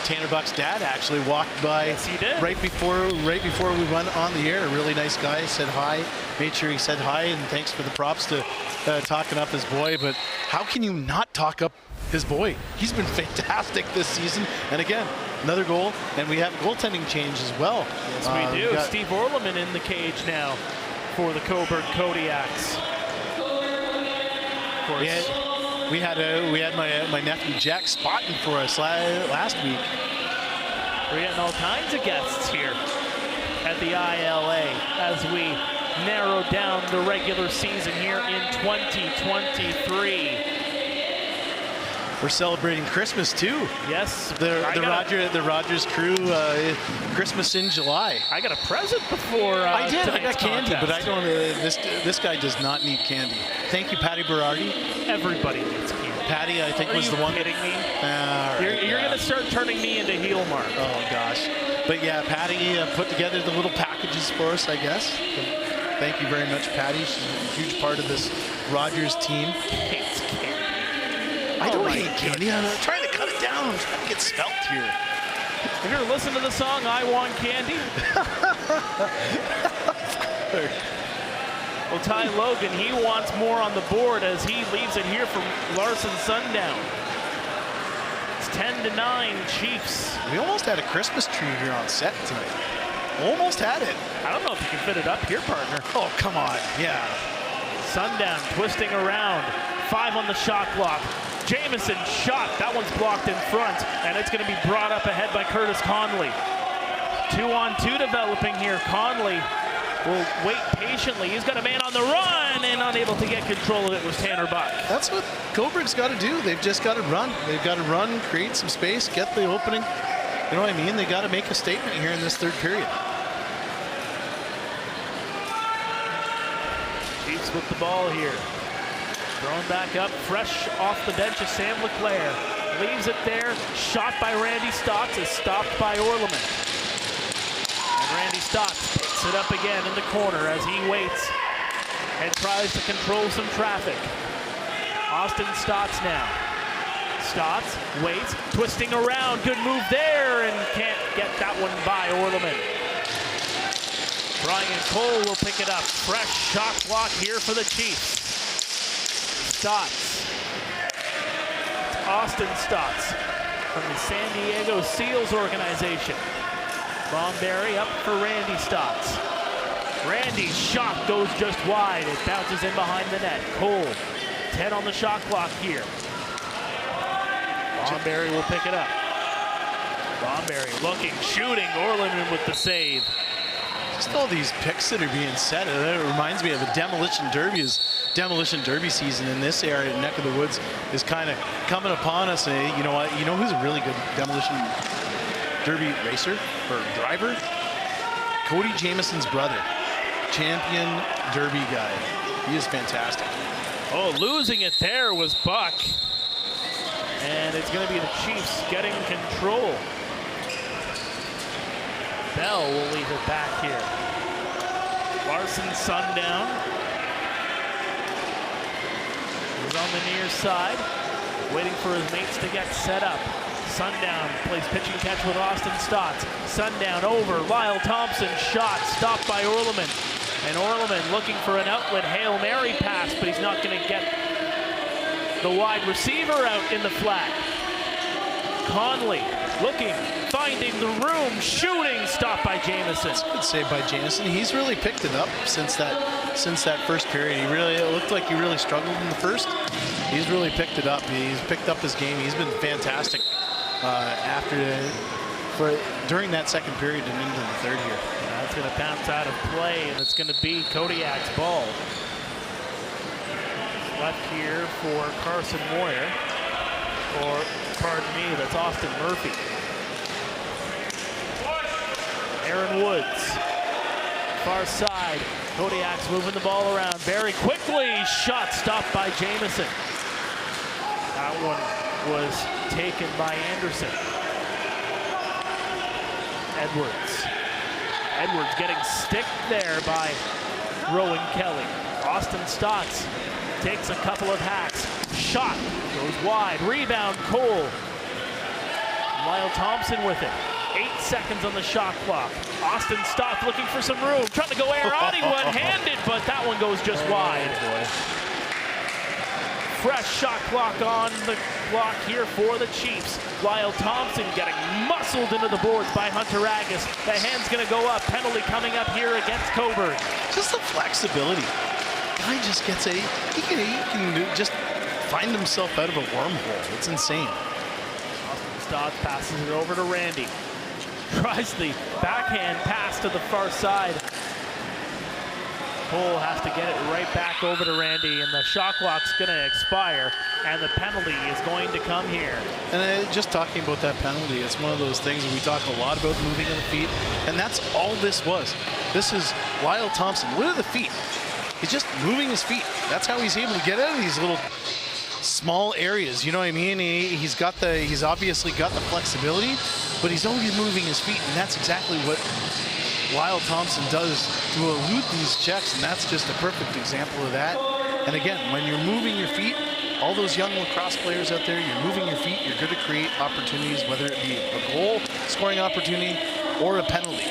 Tanner Buck's dad actually walked by. Yes, he did. right before we went on the air. A really nice guy, said hi, made sure he said hi, and thanks for the props to talking up his boy. But how can you not talk up his boy? He's been fantastic this season, and again, another goal, and we have a goaltending change as well. Yes, we do. Steve Orleman in the cage now for the Cobourg Kodiaks. Of course. We had my nephew Jack spotting for us last week. We're getting all kinds of guests here at the ILA as we narrow down the regular season here in 2023. We're celebrating Christmas too. Yes, the Rogers crew Christmas in July. I got a present before. I did. I got candy, contest. but I don't. This guy does not need candy. Thank you, Patty Berardi. Everybody needs candy. Patty, I think, was the one. Are you kidding me? Right, you're gonna start turning me into heel mark. Oh gosh. But yeah, Patty put together the little packages for us, I guess. Thank you very much, Patty. She's a huge part of this Rogers team. Hates candy. I don't hate candy. I'm trying to cut it down. I'm trying to get svelte here. Have you ever listened to the song "I Want Candy"? Well, Ty Logan, he wants more on the board as he leaves it here from Larson Sundown. It's 10-9 Chiefs. We almost had a Christmas tree here on set tonight. Almost had it. I don't know if you can fit it up here, partner. Oh, come on. Yeah. Sundown twisting around. 5 on the shot clock. Jamieson shot. That one's blocked in front, and it's going to be brought up ahead by Curtis Conley. 2-on-2 developing here. Conley will wait patiently. He's got a man on the run, and unable to get control of it was Tanner Buck. That's what Cobourg's got to do. They've just got to run. They've got to run, create some space, get the opening. You know what I mean? They got to make a statement here in this third period. Chiefs with the ball here. Thrown back up, fresh off the bench of Sam LeClaire. Leaves it there. Shot by Randy Stotts is stopped by Orleman. And Randy Stotts picks it up again in the corner as he waits and tries to control some traffic. Austin Stotts now. Stotts waits, twisting around. Good move there, and can't get that one by Orleman. Brian Cole will pick it up. Fresh shot clock here for the Chiefs. Stotts. It's Austin Stotts from the San Diego Seals organization. Bomberry up for Randy Stotts. Randy's shot goes just wide. It bounces in behind the net. Cole, 10 on the shot clock here. Bomberry will pick it up. Bomberry looking, shooting. Orleman with the save. Just all these picks that are being set. It reminds me of the Demolition Derby season in this area, neck of the woods, is kind of coming upon us. And you know what? You know who's a really good Demolition Derby racer or driver? Cody Jamieson's brother, champion Derby guy. He is fantastic. Oh, losing it there was Buck. And it's going to be the Chiefs getting control. Bell will leave it back here. Larson Sundown is on the near side, waiting for his mates to get set up. Sundown plays pitch and catch with Austin Stotts. Sundown over, Lyle Thompson shot, stopped by Orleman. And Orleman looking for an outlet Hail Mary pass, but he's not going to get the wide receiver out in the flat. Conley looking, finding the room, shooting, stopped by Jamieson. Good save by Jamieson. He's really picked it up since that first period. It looked like he really struggled in the first. He's really picked it up. He's picked up his game. He's been fantastic during that second period and into the third here. That's going to bounce out of play, and it's going to be Kodiak's ball. Left here for Carson Moyer, or pardon me, that's Austin Murphy. Aaron Woods, far side. Kodiak's moving the ball around very quickly. Shot stopped by Jamieson. That one was taken by Anderson. Edwards getting sticked there by Rowan Kelly. Austin Stotts takes a couple of hacks. Shot goes wide. Rebound Cole. Lyle Thompson with it. 8 seconds on the shot clock. Austin Stotts looking for some room. Trying to go Airani one-handed, but that one goes just wide. Fresh shot clock on the clock here for the Chiefs. Lyle Thompson getting muscled into the boards by Hunter Agus. The hand's going to go up. Penalty coming up here against Cobourg. Just the flexibility. Guy just gets he can just find himself out of a wormhole. It's insane. Austin Stotts passes it over to Randy. Tries the backhand pass to the far side. Cole has to get it right back over to Randy, and the shot clock's going to expire, and the penalty is going to come here. And just talking about that penalty, it's one of those things we talk a lot about moving of the feet, and that's all this was. This is Lyle Thompson. What are the feet? He's just moving his feet. That's how he's able to get out of these little small areas. You know what I mean? He's obviously got the flexibility, but he's always moving his feet, and that's exactly what Lyle Thompson does to elude these checks, and that's just a perfect example of that. And again, when you're moving your feet, all those young lacrosse players out there, you're moving your feet, you're going to create opportunities, whether it be a goal scoring opportunity or a penalty.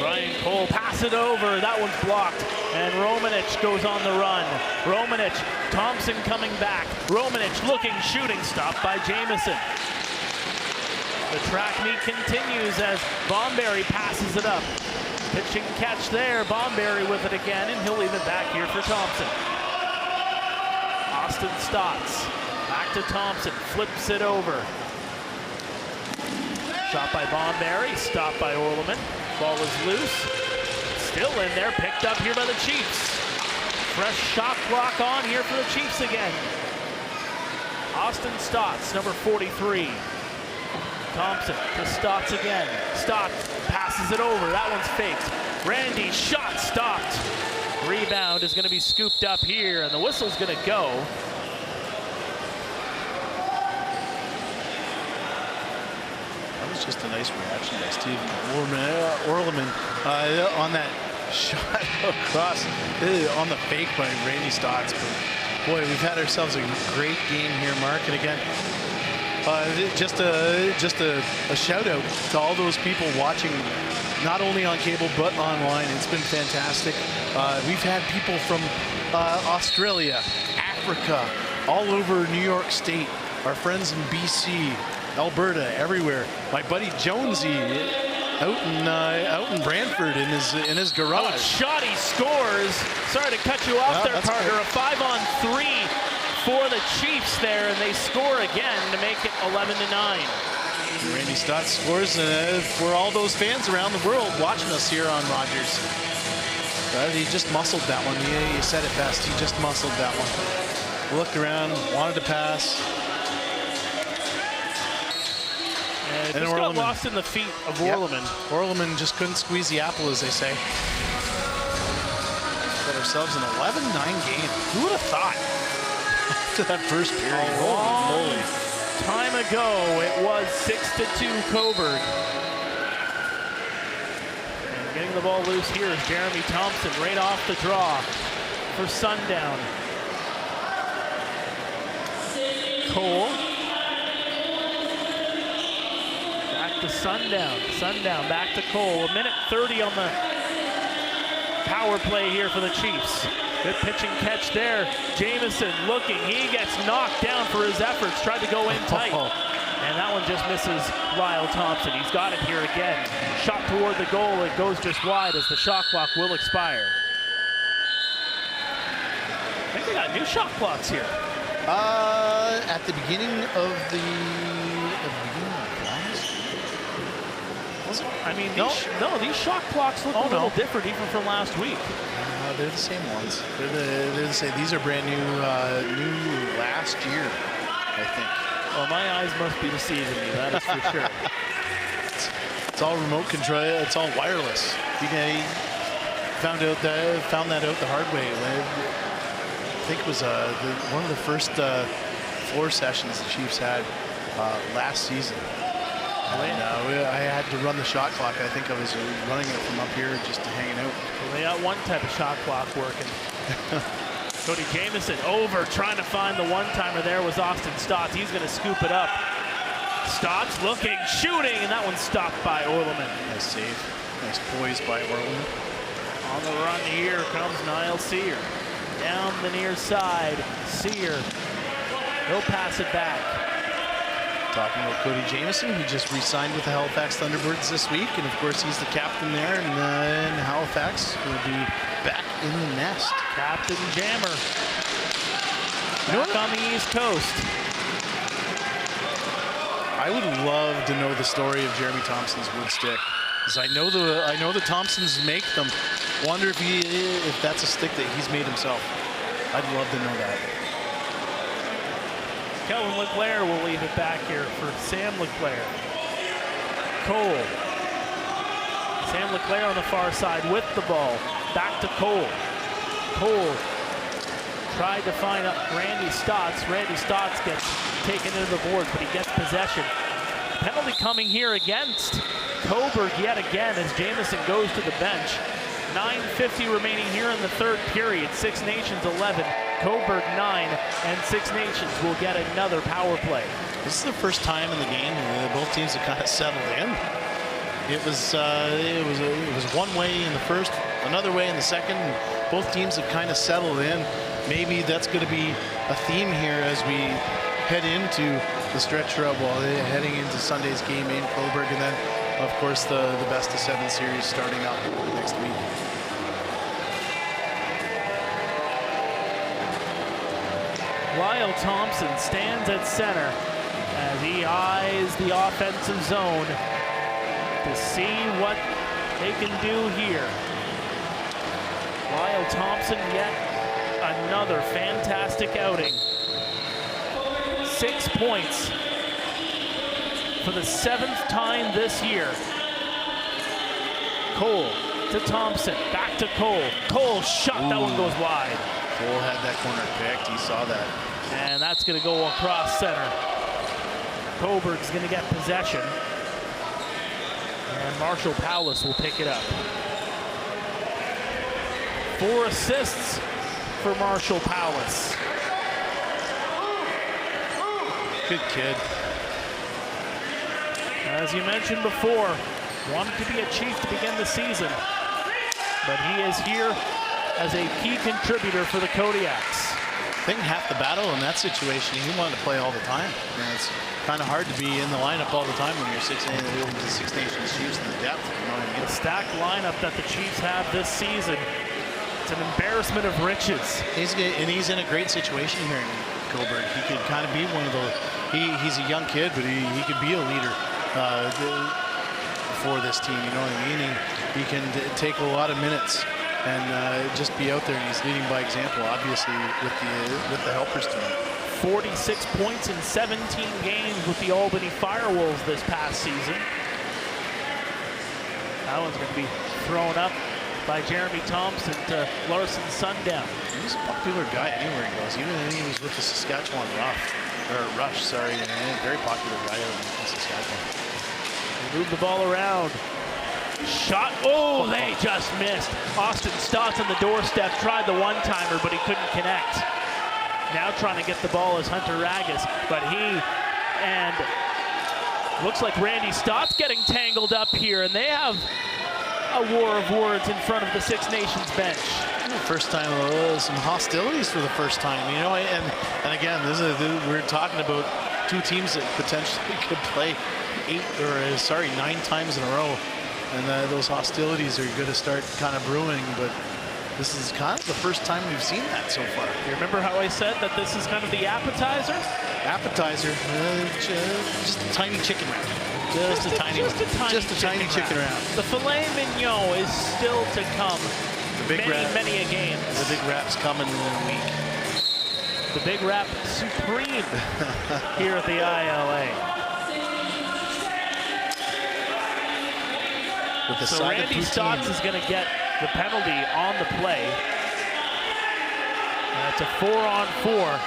Brian Cole pass it over. That one's blocked. And Romanich goes on the run. Romanich, Thompson coming back. Romanich looking, shooting, stopped by Jamieson. The track meet continues as Bomberry passes it up. Pitching catch there. Bomberry with it again, and he'll leave it back here for Thompson. Austin Stotts back to Thompson, flips it over. Shot by Bomberry, stopped by Orleman. Ball is loose. Still in there, picked up here by the Chiefs. Fresh shot clock on here for the Chiefs again. Austin Stotts, number 43. Thompson to Stotts again. Stotts passes it over. That one's faked. Randy, shot stopped. Rebound is going to be scooped up here, and the whistle's going to go. That was just a nice reaction by Steve Orleman on that shot across on the fake by Randy Stotts. But boy, we've had ourselves a great game here, Mark. And again, just a shout out to all those people watching, not only on cable but online. It's been fantastic. We've had people from Australia, Africa, all over New York State, our friends in BC, Alberta, everywhere. My buddy Jonesy out in Brantford in his garage. Oh, shot, he scores. Sorry to cut you off there, Carter. A 5-on-3 for the Chiefs there, and they score again to make it 11-9. Randy Stotts scores for all those fans around the world watching us here on Rogers. He just muscled that one. You said it best. He just muscled that one. Looked around, wanted to pass. And just got lost in the feet of Orleman. Orleman just couldn't squeeze the apple, as they say. Got ourselves an 11-9 game. Who would have thought? After that first period. Holy moly. Time ago, it was 6-2 Cobourg. And getting the ball loose here is Jeremy Thompson right off the draw for Sundown. Cole. Back to Sundown. Sundown back to Cole. 1:30 on the power play here for the Chiefs. Good pitching catch there. Jamieson looking. He gets knocked down for his efforts. Tried to go in tight. And that one just misses Lyle Thompson. He's got it here again. Shot toward the goal. It goes just wide as the shot clock will expire. I think they got new shot clocks here. At the beginning of the last? Was it? I mean, these shot clocks look a little different even from last week. They're the same ones. They're the same. These are brand new, new last year, I think. Well, my eyes must be deceiving me. That is for sure. It's all remote control. It's all wireless. He found that out the hard way. I think it was one of the first floor sessions the Chiefs had last season. And, I had to run the shot clock. I think I was running it from up here just hanging out. Well, they got one type of shot clock working. Cody Jamieson over, trying to find the one-timer. There was Austin Stotts. He's going to scoop it up. Stotts looking, shooting, and that one's stopped by Orleman. Nice save. Nice poise by Orleman. On the run here comes Niall Sear. Down the near side, Sear. He'll pass it back. Talking about Cody Jamieson, he just re-signed with the Halifax Thunderbirds this week, and of course he's the captain there, and Halifax will be back in the nest. Captain Jammer. Back on the East Coast. I would love to know the story of Jeremy Thompson's wood stick, because I know the Thompsons make them. Wonder if that's a stick that he's made himself. I'd love to know that. Kelvin Leclerc will leave it back here for Sam Leclerc. Cole. Sam Leclerc on the far side with the ball. Back to Cole. Cole tried to find Randy Stotts. Randy Stotts gets taken into the boards, but he gets possession. Penalty coming here against Cobourg yet again as Jamieson goes to the bench. 9:50 remaining here in the third period. Six Nations 11, Cobourg 9, and Six Nations will get another power play. This is the first time in the game both teams have kind of settled in. It was one way in the first, another way in the second. Both teams have kind of settled in. Maybe that's going to be a theme here as we head into the stretch run, heading into Sunday's game in Cobourg, and then of course the best of 7 series starting up next week. Lyle Thompson stands at center as he eyes the offensive zone to see what they can do here. Lyle Thompson, yet another fantastic outing. 6 points for the 7th time this year. Cole to Thompson, back to Cole. Cole shot, that one goes wide. Cole had that corner picked, he saw that. And that's gonna go across center. Cobourg's gonna get possession. And Marshall Powless will pick it up. 4 assists for Marshall Powless. Good kid. As you mentioned before, wanted to be a Chief to begin the season, but he is here as a key contributor for the Kodiaks. I think half the battle in that situation, he wanted to play all the time. And it's kind of hard to be in the lineup all the time when you're 6 Nations Chiefs in the depth. You know what I mean? The stacked lineup that the Chiefs have this season, it's an embarrassment of riches. He's in a great situation here in Cobourg. He could kind of be one of those. He's a young kid, but he could be a leader for this team. You know what I mean? He can take a lot of minutes and just be out there, and he's leading by example, obviously, with the helpers team. 46 points in 17 games with the Albany Firewolves this past season. That one's going to be thrown up by Jeremy Thompson to Larson Sundown. He's a popular guy anywhere he goes. Even when he was with the Saskatchewan Rush, sorry, and very popular guy out in Saskatchewan. They move the ball around. Shot, oh, they just missed. Austin Stotts on the doorstep, tried the one-timer, but he couldn't connect. Now trying to get the ball is Hunter Ragus, but looks like Randy Stotts getting tangled up here, and they have a war of words in front of the Six Nations bench. First time, some hostilities for the first time, you know, and again, we're talking about two teams that potentially could play 9 times in a row. And those hostilities are going to start kind of brewing, but this is kind of the first time we've seen that so far. You remember how I said that this is kind of the appetizer? Appetizer, just a tiny chicken wrap. Just a tiny chicken wrap. The filet mignon is still to come. The big wrap, many a game. The big wrap's coming in a week. The big wrap supreme here at the ILA. So Randy Stotts is going to get the penalty on the play. That's a 4-on-4.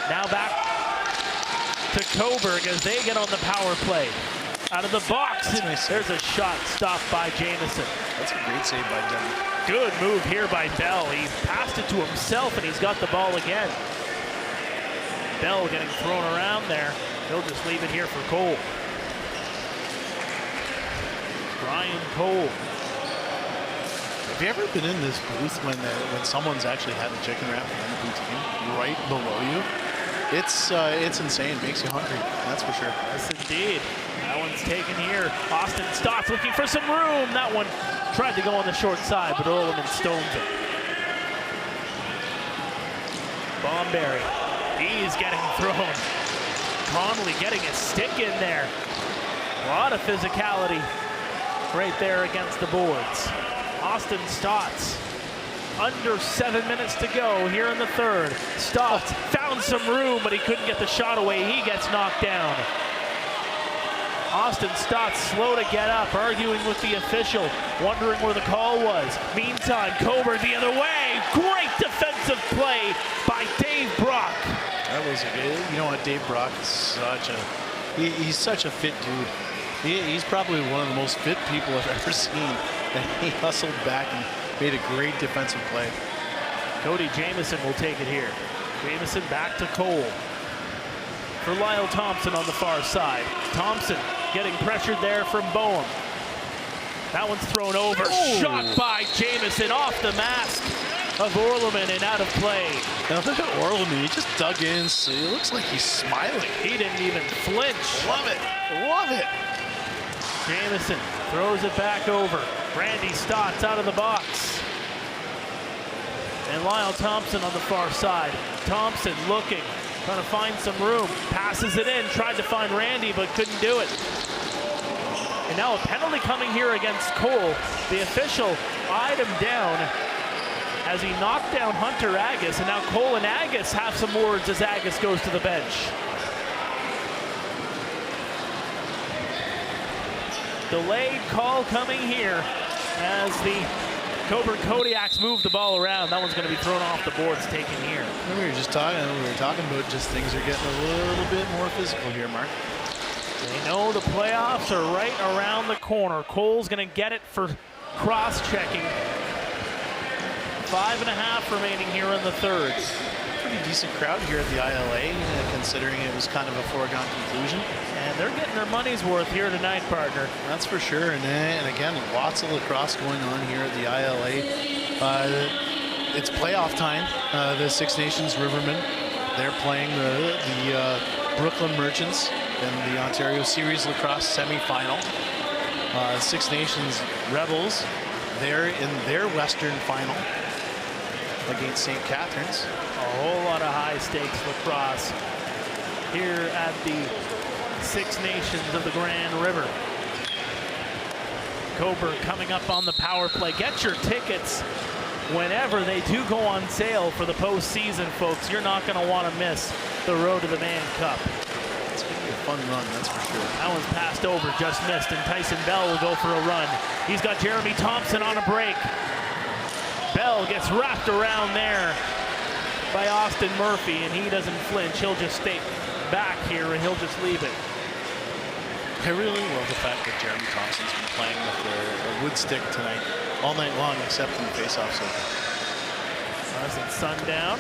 Now back to Cobourg as they get on the power play. Out of the box, and nice. There's a shot stopped by Jamison. That's a great save by Denny. Good move here by Bell. He passed it to himself, and he's got the ball again. Bell getting thrown around there. He'll just leave it here for Cole. Brian Cole. Have you ever been in this booth when someone's actually had a chicken wrap on the team right below you? It's insane. Makes you hungry. That's for sure. Yes, indeed. That one's taken here. Austin Stotts looking for some room. That one tried to go on the short side, but Orleman stones it. Bomberry. He's getting thrown. Connolly getting his stick in there. A lot of physicality right there against the boards. Austin Stotts. Under 7 minutes to go here in the third. Stotts found some room, but he couldn't get the shot away. He gets knocked down. Austin Stotts slow to get up, arguing with the official, wondering where the call was. Meantime, Cobourg the other way. Great defensive play by Dave Brock. That was good. You know what, Dave Brock is he's such a fit dude. He's probably one of the most fit people I've ever seen. And he hustled back and made a great defensive play. Cody Jamison will take it here. Jamison back to Cole. For Lyle Thompson on the far side. Thompson getting pressured there from Boehm. That one's thrown over. Oh. Shot by Jamison off the mask of Orleman and out of play. Now look at Orleman. He just dug in. So it looks like he's smiling. He didn't even flinch. Love it. Love it. Jamison throws it back over. Randy Stotts out of the box. And Lyle Thompson on the far side. Thompson looking, trying to find some room. Passes it in, tried to find Randy, but couldn't do it. And now a penalty coming here against Cole. The official eyed him down as he knocked down Hunter Agus, and now Cole and Agus have some words as Agus goes to the bench. Delayed call coming here as the Cobourg Kodiaks move the ball around. That one's going to be thrown off the boards, taken here. We were talking about just things are getting a little bit more physical here, Mark. They know the playoffs are right around the corner. Cole's going to get it for cross-checking. 5.5 remaining here in the third. Pretty decent crowd here at the ILA, considering it was kind of a foregone conclusion. And they're getting their money's worth here tonight, partner. That's for sure. And again, lots of lacrosse going on here at the ILA. It's playoff time. The Six Nations Rivermen, they're playing the Brooklyn Merchants in the Ontario Series Lacrosse semifinal. Six Nations Rebels, they're in their Western final against St. Catharines. A whole lot of high stakes lacrosse here at the Six Nations of the Grand River. Cobourg coming up on the power play. Get your tickets whenever they do go on sale for the postseason, folks. You're not going to want to miss the Road to the Man Cup. It's going to be a fun run, that's for sure. That one's passed over, just missed, and Tyson Bell will go for a run. He's got Jeremy Thompson on a break. Bell gets wrapped around there by Austin Murphy, and he doesn't flinch. He'll just stay back here, and he'll just leave it. I really love the fact that Jeremy Thompson's been playing with a wood stick tonight, all night long, except in the face-off circle. Pleasant sundown.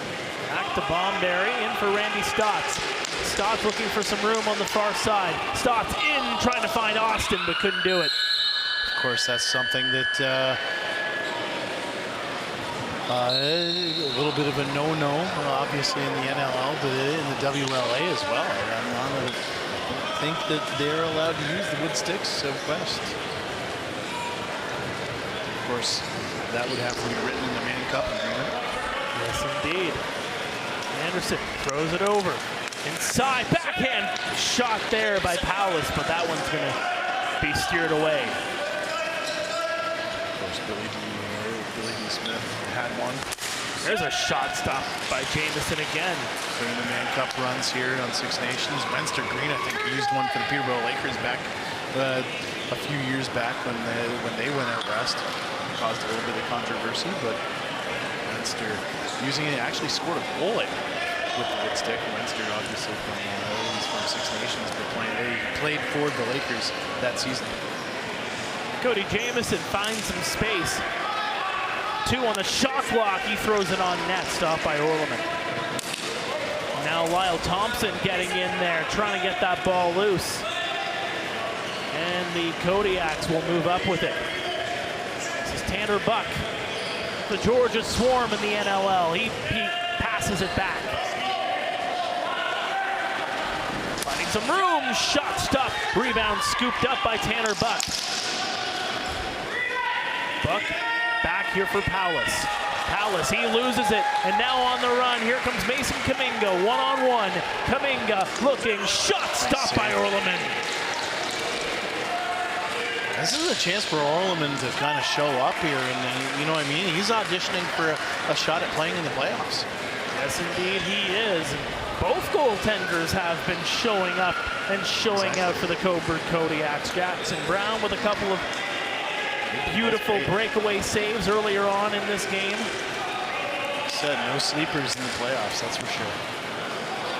Back to Bomberry, in for Randy Stotts. Stotts looking for some room on the far side. Stotts in, trying to find Austin, but couldn't do it. Of course, that's something that A little bit of a no-no, obviously in the NLL, but in the WLA as well. I think that they're allowed to use the wood sticks out west. Of course, that would have to be written in the Mann Cup agreement. Yes, indeed. Anderson throws it over. Inside, backhand shot there by Powlis, but that one's going to be steered away. Of course, Billy D. Smith had one. There's a shot stop by Jamieson again. During the Mann Cup runs here on Six Nations. Wenster Green, I think, used one for the Peterborough Lakers back a few years back when they went out west. Caused a little bit of controversy, but Wenster using it actually scored a goal with the wood stick. Wenster, obviously from Six Nations, but he played for the Lakers that season. Cody Jamieson finds some space. 2 on the shot clock. He throws it on net, stopped by Orleman. Now Lyle Thompson getting in there, trying to get that ball loose. And the Kodiaks will move up with it. This is Tanner Buck. The Georgia Swarm in the NLL. He passes it back. Finding some room. Shot stop. Rebound scooped up by Tanner Buck. Buck back here for Powlis. Powlis, he loses it, and now on the run, here comes Mason Kaminga, one-on-one. Kaminga looking, shot stopped by Orleman. This is a chance for Orleman to kind of show up here, and you know what I mean? He's auditioning for a shot at playing in the playoffs. Yes, indeed he is. Both goaltenders have been showing up and showing out for the Cobourg Kodiaks. Jackson Brown with a couple of beautiful breakaway saves earlier on in this game. Said no sleepers in the playoffs, that's for sure.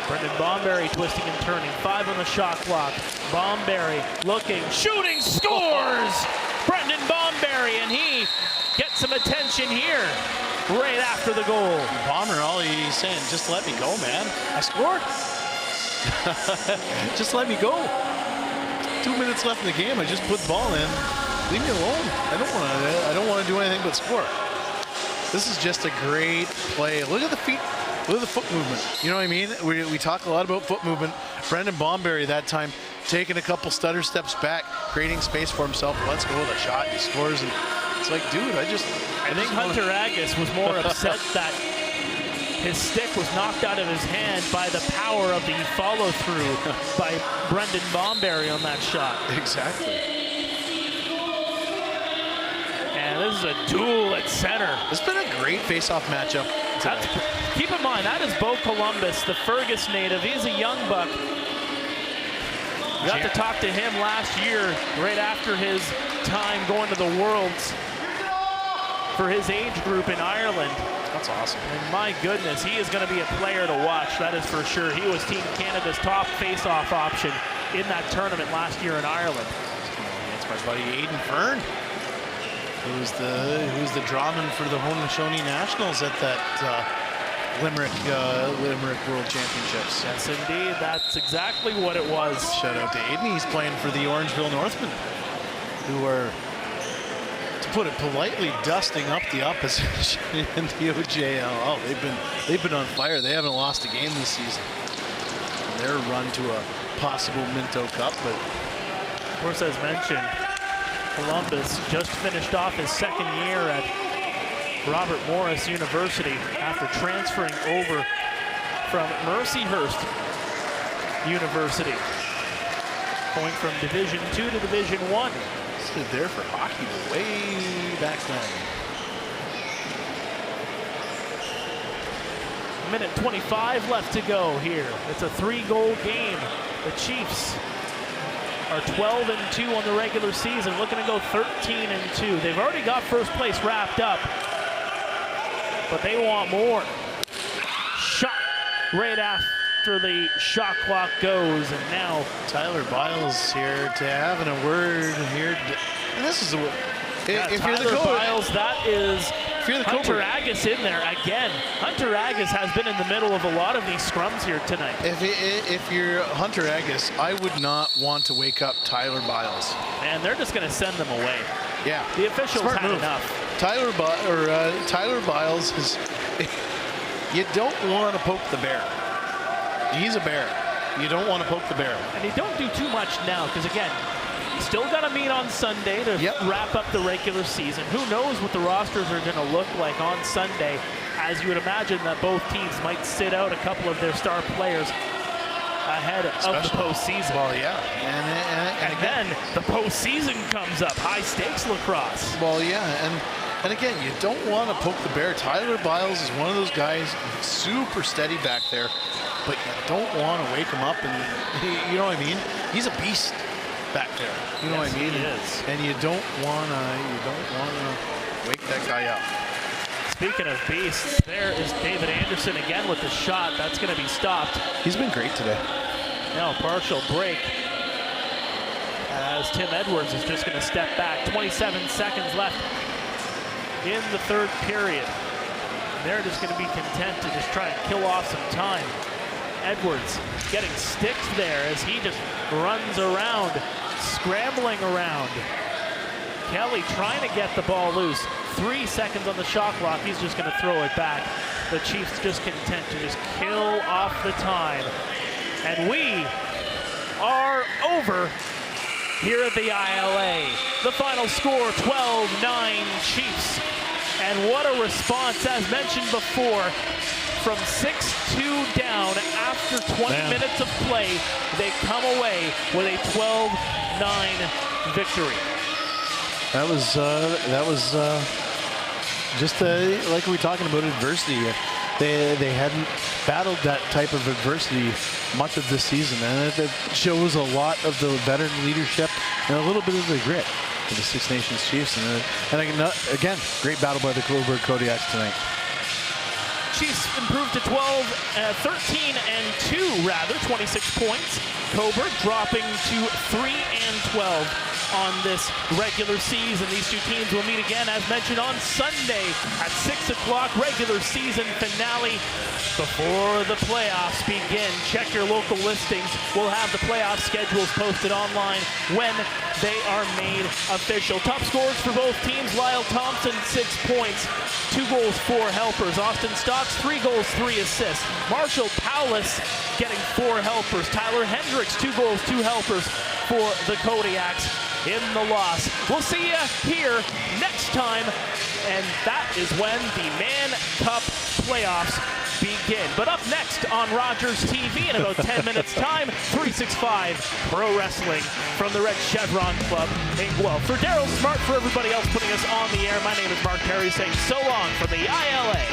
Brendan Bomberry twisting and turning. 5 on the shot clock. Bomberry looking, shooting, scores! Brendan Bomberry, and he gets some attention here right after the goal. Bomber, all he's saying, just let me go, man. I scored. Just let me go. 2 minutes left in the game. I just put the ball in. Leave me alone. I don't want to do anything but score. This is just a great play. Look at the feet. Look at the foot movement. You know what I mean? We talk a lot about foot movement. Brendan Bomberry that time taking a couple stutter steps back, creating space for himself. Let's go with a shot. He scores, and it's like, dude, I think Hunter Agus was more upset that his stick was knocked out of his hand by the power of the follow-through by Brendan Bomberry on that shot. Exactly. And this is a duel at center. It's been a great face-off matchup today. Keep in mind, that is Bo Columbus, the Fergus native. He's a young buck. We got to talk to him last year, right after his time going to the Worlds for his age group in Ireland. That's awesome. And my goodness, he is going to be a player to watch, that is for sure. He was Team Canada's top face-off option in that tournament last year in Ireland. It's my buddy Aiden Fern, who's the drawman for the Haudenosaunee Nationals at that Limerick World Championships. Yes, indeed. That's exactly what it was. Shout out to Aiden. He's playing for the Orangeville Northmen, who are, to put it politely, dusting up the opposition in the OJLL. They've been on fire. They haven't lost a game this season. And their run to a possible Minto Cup, but of course, as mentioned, Columbus just finished off his second year at Robert Morris University after transferring over from Mercyhurst University, going from Division II to Division I. Stood there for hockey way back then. Minute 25 left to go here. It's a 3-goal game. The Chiefs are 12-2 on the regular season, looking to go 13-2. They've already got first place wrapped up, but they want more. Shot right after the shot clock goes, and now Tyler Biles here to having a word here. And this is if you're the Cobourg, Biles, that is Hunter Cobourg. Agus in there again. Hunter Agus has been in the middle of a lot of these scrums here tonight. If you're Hunter Agus, I would not want to wake up Tyler Biles. And they're just going to send them away. Yeah. The officials Smart had move. enough. Tyler Biles is. You don't want to poke the bear. He's a bear. You don't want to poke the bear. And you don't do too much now, because again, you still got to meet on Sunday to wrap up the regular season. Who knows what the rosters are going to look like on Sunday, as you would imagine that both teams might sit out a couple of their star players ahead of the postseason. Well, yeah. And then the postseason comes up, high stakes lacrosse. Well, yeah, and again, you don't want to poke the bear. Tyler Biles is one of those guys, super steady back there, but you don't want to wake him up, and you know what I mean? He's a beast back there. You know what I mean? He is. And you don't want to wake that guy up. Speaking of beasts, there is David Anderson again with the shot. That's going to be stopped. He's been great today. Now partial break as Tim Edwards is just going to step back. 27 seconds left in the third period. They're just going to be content to just try and kill off some time. Edwards getting sticks there as he just runs around, scrambling around. Kelly trying to get the ball loose. 3 seconds on the shot clock. He's just going to throw it back. The Chiefs just content to just kill off the time. And we are over here at the ILA. The final score, 12-9 Chiefs. And what a response, as mentioned before, from 6-2 down after 20 minutes of play, they come away with a 12-9 victory. That was just like we were talking about adversity. They hadn't battled that type of adversity much of this season, and it shows a lot of the veteran leadership and a little bit of the grit for the Six Nations Chiefs. And again, great battle by the Cobourg Kodiaks tonight. Chiefs improved to 13-2 rather, 26 points. Cobourg dropping to 3-12 on this regular season. These two teams will meet again, as mentioned, on Sunday at 6 o'clock, regular season finale before the playoffs begin. Check your local listings. We'll have the playoff schedules posted online when they are made official. Top scorers for both teams: Lyle Thompson, 6 points, 2 goals, 4 helpers. Austin Stocks, 3 goals, 3 assists. Marshall Powless getting 4 helpers. Tyler Hendricks, 2 goals, 2 helpers for the Kodiaks in the loss. We'll see you here next time, and that is when the Mann Cup playoffs begin. But up next on Rogers TV in about 10 minutes time, 365 Pro Wrestling from the Red Chevron Club in Guelph. For Daryl Smart, for everybody else putting us on the air, my name is Mark Perry saying so long from the ILA.